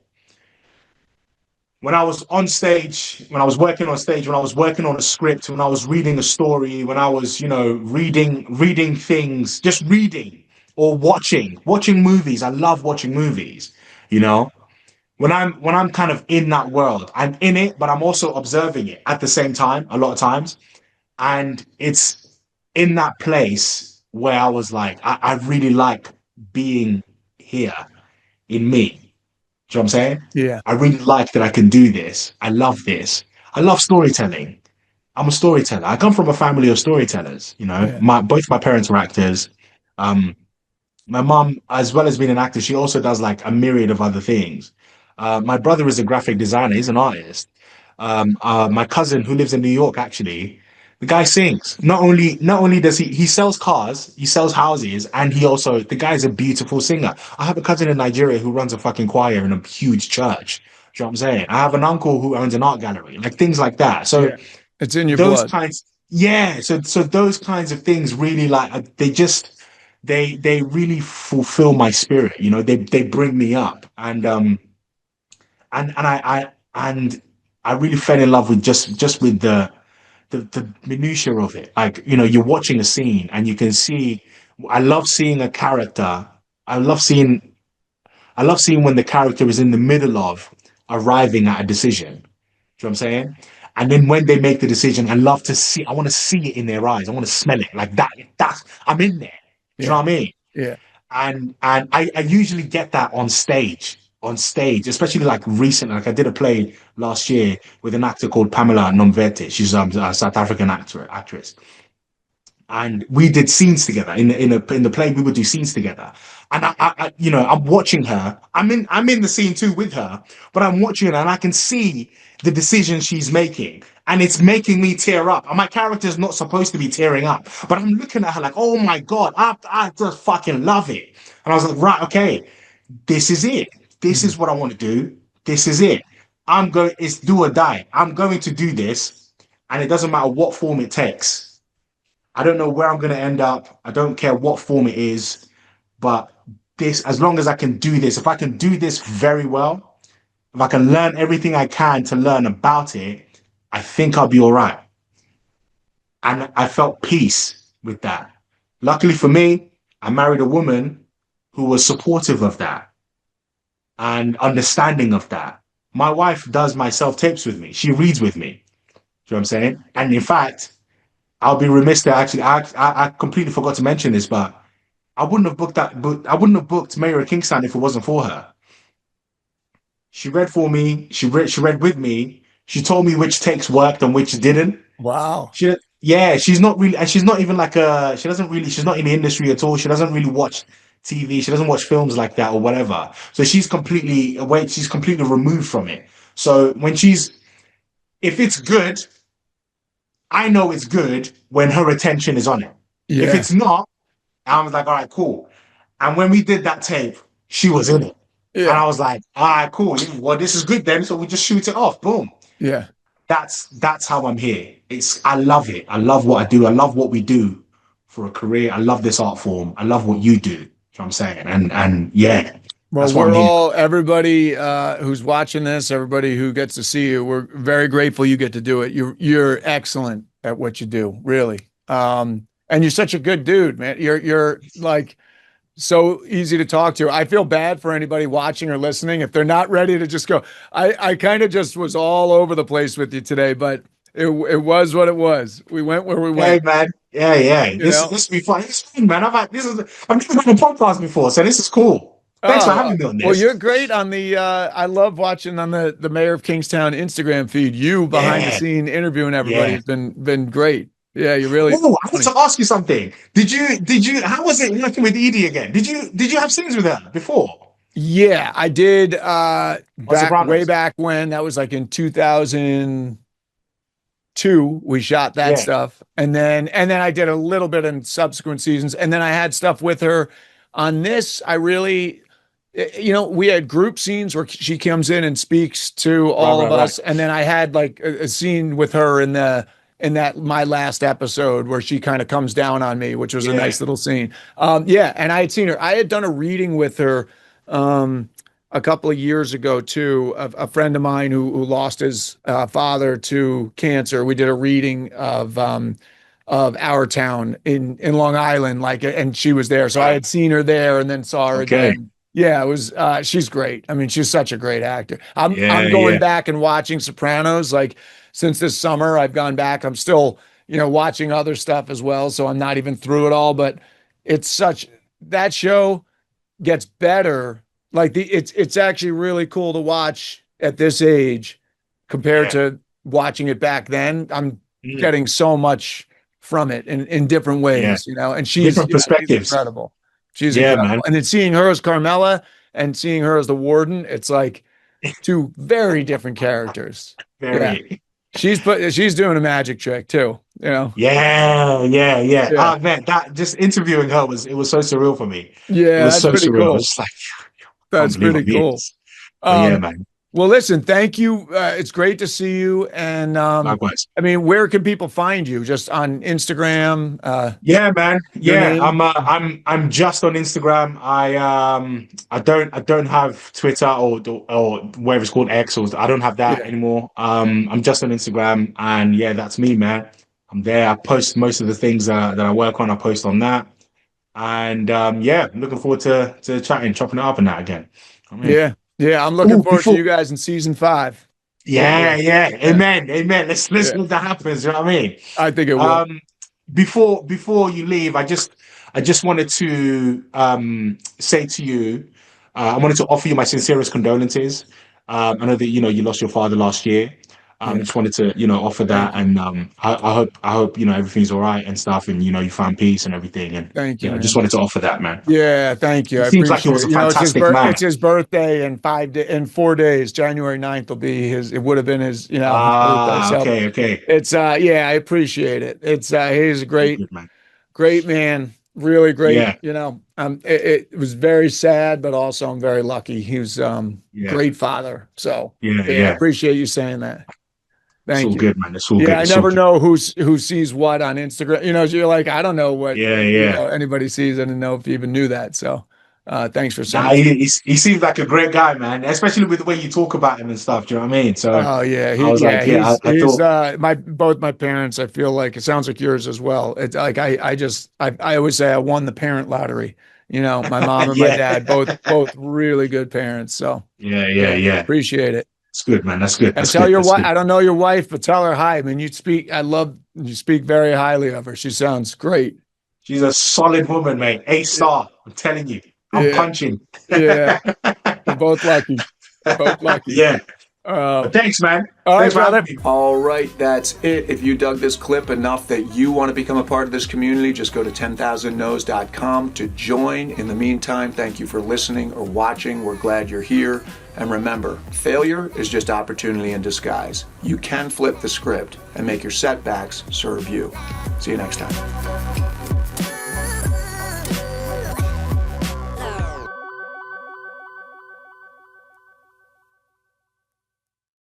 when I was on stage, when I was working on stage, when I was working on a script, when I was reading a story, when I was, reading things, just reading or watching movies. I love watching movies, When I'm kind of in that world, I'm in it, but I'm also observing it at the same time, a lot of times. And it's in that place where I was like, I really like being here in me. Do you know what I'm saying? Yeah. I really like that I can do this. I love this. I love storytelling. I'm a storyteller. I come from a family of storytellers. You know, Yeah. both my parents were actors. Um, my mom, as well as being an actor, she also does like a myriad of other things. My brother is a graphic designer. He's an artist. My cousin who lives in New York, actually, the guy sings. Not only does he sells cars, he sells houses, and the guy's a beautiful singer. I have a cousin in Nigeria who runs a fucking choir in a huge church. Do you know what I'm saying? I have an uncle who owns an art gallery, like things like that. So Yeah. It's in your those blood. kinds, yeah. So those kinds of things really like they really fulfill my spirit. You know, they bring me up, and I really fell in love with just with the minutia of it. Like, you know, you're watching a scene and you can see. I love seeing a character. I love seeing. I love seeing when the character is in the middle of arriving at a decision. Do you know what I'm saying? And then when they make the decision, I want to see it in their eyes. I want to smell it like that. I'm in there. Do you know Yeah. what I mean? Yeah. And I usually get that on stage, especially like recently. Like I did a play last year with an actor called Pamela Nomvete. She's a South African actress, and we did scenes together in the play. We would do scenes together, and you know, I'm watching her. I'm in the scene too with her, but I'm watching her, and I can see the decision she's making, and it's making me tear up. And my character's not supposed to be tearing up, but I'm looking at her like, oh my god, I just fucking love it. And I was like, right, okay, this is it. This is what I want to do. This is it. It's do or die. I'm going to do this, and it doesn't matter what form it takes. I don't know where I'm going to end up. I don't care what form it is, but as long as I can do this, if I can do this very well, if I can learn everything I can to learn about it, I think I'll be all right. And I felt peace with that. Luckily for me, I married a woman who was supportive of that and understanding of that. My wife does my self tapes with me. She reads with me. Do you know what I'm saying? And in fact, I'll be remiss to actually. I completely forgot to mention this, but I wouldn't have booked that. But I wouldn't have booked Mayor of Kingstown if it wasn't for her. She read for me. She read with me. She told me which takes worked and which didn't. Wow. Yeah, she's not really, and she's not even like she doesn't really. She's not in the industry at all. She doesn't really watch TV. She doesn't watch films like that or whatever. So she's completely away. She's completely removed from it. So if it's good, I know it's good when her attention is on it. Yeah. If it's not, I was like, all right, cool. And when we did that tape, she was in it. Yeah. And I was like, all right, cool. Well, this is good then. So we just shoot it off. Boom. Yeah. That's how I'm here. I love it. I love what I do. I love what we do for a career. I love this art form. I love what you do. You know what I'm saying? And yeah. Well, that's why I'm here. everybody who's watching this, everybody who gets to see you, we're very grateful you get to do it. You're excellent at what you do, really. And you're such a good dude, man. You're like so easy to talk to. I feel bad for anybody watching or listening if they're not ready to just go. I kind of just was all over the place with you today, but it was what it was. We went where we went. Hey man, yeah. This know? will be fun. It's fun, man. I've never done a podcast before, so this is cool. Thanks for having me on this. Well, you're great on the I love watching on the Mayor of Kingstown Instagram feed. You behind the scene interviewing everybody has been great. Yeah, you really. Oh, I want to ask you something. Did you how was it working with Edie again? Did you have scenes with her before? Yeah, I did way Sopranos? back when. That was like in 2002. We shot that stuff. And then I did a little bit in subsequent seasons. And then I had stuff with her on this. I really, you know, we had group scenes where she comes in and speaks to all of us. And then I had like a scene with her in that my last episode where she kind of comes down on me, which was a nice little scene. And I had seen her. I had done a reading with her a couple of years ago too. A friend of mine who lost his father to cancer. We did a reading of Our Town in Long Island, and she was there. So I had seen her there and then saw her again. Yeah, it was. She's great. I mean, she's such a great actor. I'm going back and watching Sopranos. Like since this summer, I've gone back. I'm still, watching other stuff as well. So I'm not even through it all, but that show gets better. Like it's actually really cool to watch at this age compared to watching it back then. I'm getting so much from it in different ways, and she's different perspectives. She's incredible. She's incredible. Man. And then seeing her as Carmela and seeing her as the warden, it's like two very different characters. Very. She's doing a magic trick too, Yeah. Oh man, that just interviewing her was so surreal for me. Yeah, it was so surreal. Cool. It's like that's pretty cool. Yeah, man. Well, listen, thank you. It's great to see you. And likewise. I mean, where can people find you? Just on Instagram? Yeah, man. Yeah, I'm just on Instagram. I don't have Twitter or whatever it's called, X, or I don't have that anymore. I'm just on Instagram, and yeah, that's me, man. I'm there. I post most of the things that I work on. I post on that, and looking forward to chatting, chopping it up and that again. Yeah, I'm looking forward to you guys in season 5. Yeah. Amen. Let's listen if that happens. You know what I mean? I think it will. Before you leave, I just wanted to say to you, I wanted to offer you my sincerest condolences. I know that you lost your father last year. I just wanted to offer that, and I hope everything's all right and stuff, and you found peace and everything. And thank you. I just wanted to offer that, man. Yeah, thank you. It seems like he was a fantastic man. It's his birthday in 4 days. January 9th will be his. It would have been his. Birthday. So okay. It's I appreciate it. It's he's a great man. Really great. Yeah. It was very sad, but also I'm very lucky. He was great father. So I appreciate you saying that. Thank you. It's all good, man. It's all good. Yeah, I never know who sees what on Instagram. You're like, I don't know what anybody sees. I didn't know if you even knew that. So thanks for saying he seems like a great guy, man, especially with the way you talk about him and stuff. Do you know what I mean? So both my parents, I feel like it sounds like yours as well. It's like I always say I won the parent lottery. My mom and my dad, both really good parents. So yeah. Appreciate it. It's good, man. That's good. And tell your wife, I don't know your wife, but tell her hi. I mean, you speak very highly of her. She sounds great. She's a solid woman, mate. A-star. I'm telling you. I'm punching. Yeah. We're both lucky. Yeah. Thanks, man. Thanks, brother. All right, that's it. If you dug this clip enough that you want to become a part of this community, just go to 10,000nos.com to join. In the meantime, thank you for listening or watching. We're glad you're here. And remember, failure is just opportunity in disguise. You can flip the script and make your setbacks serve you. See you next time.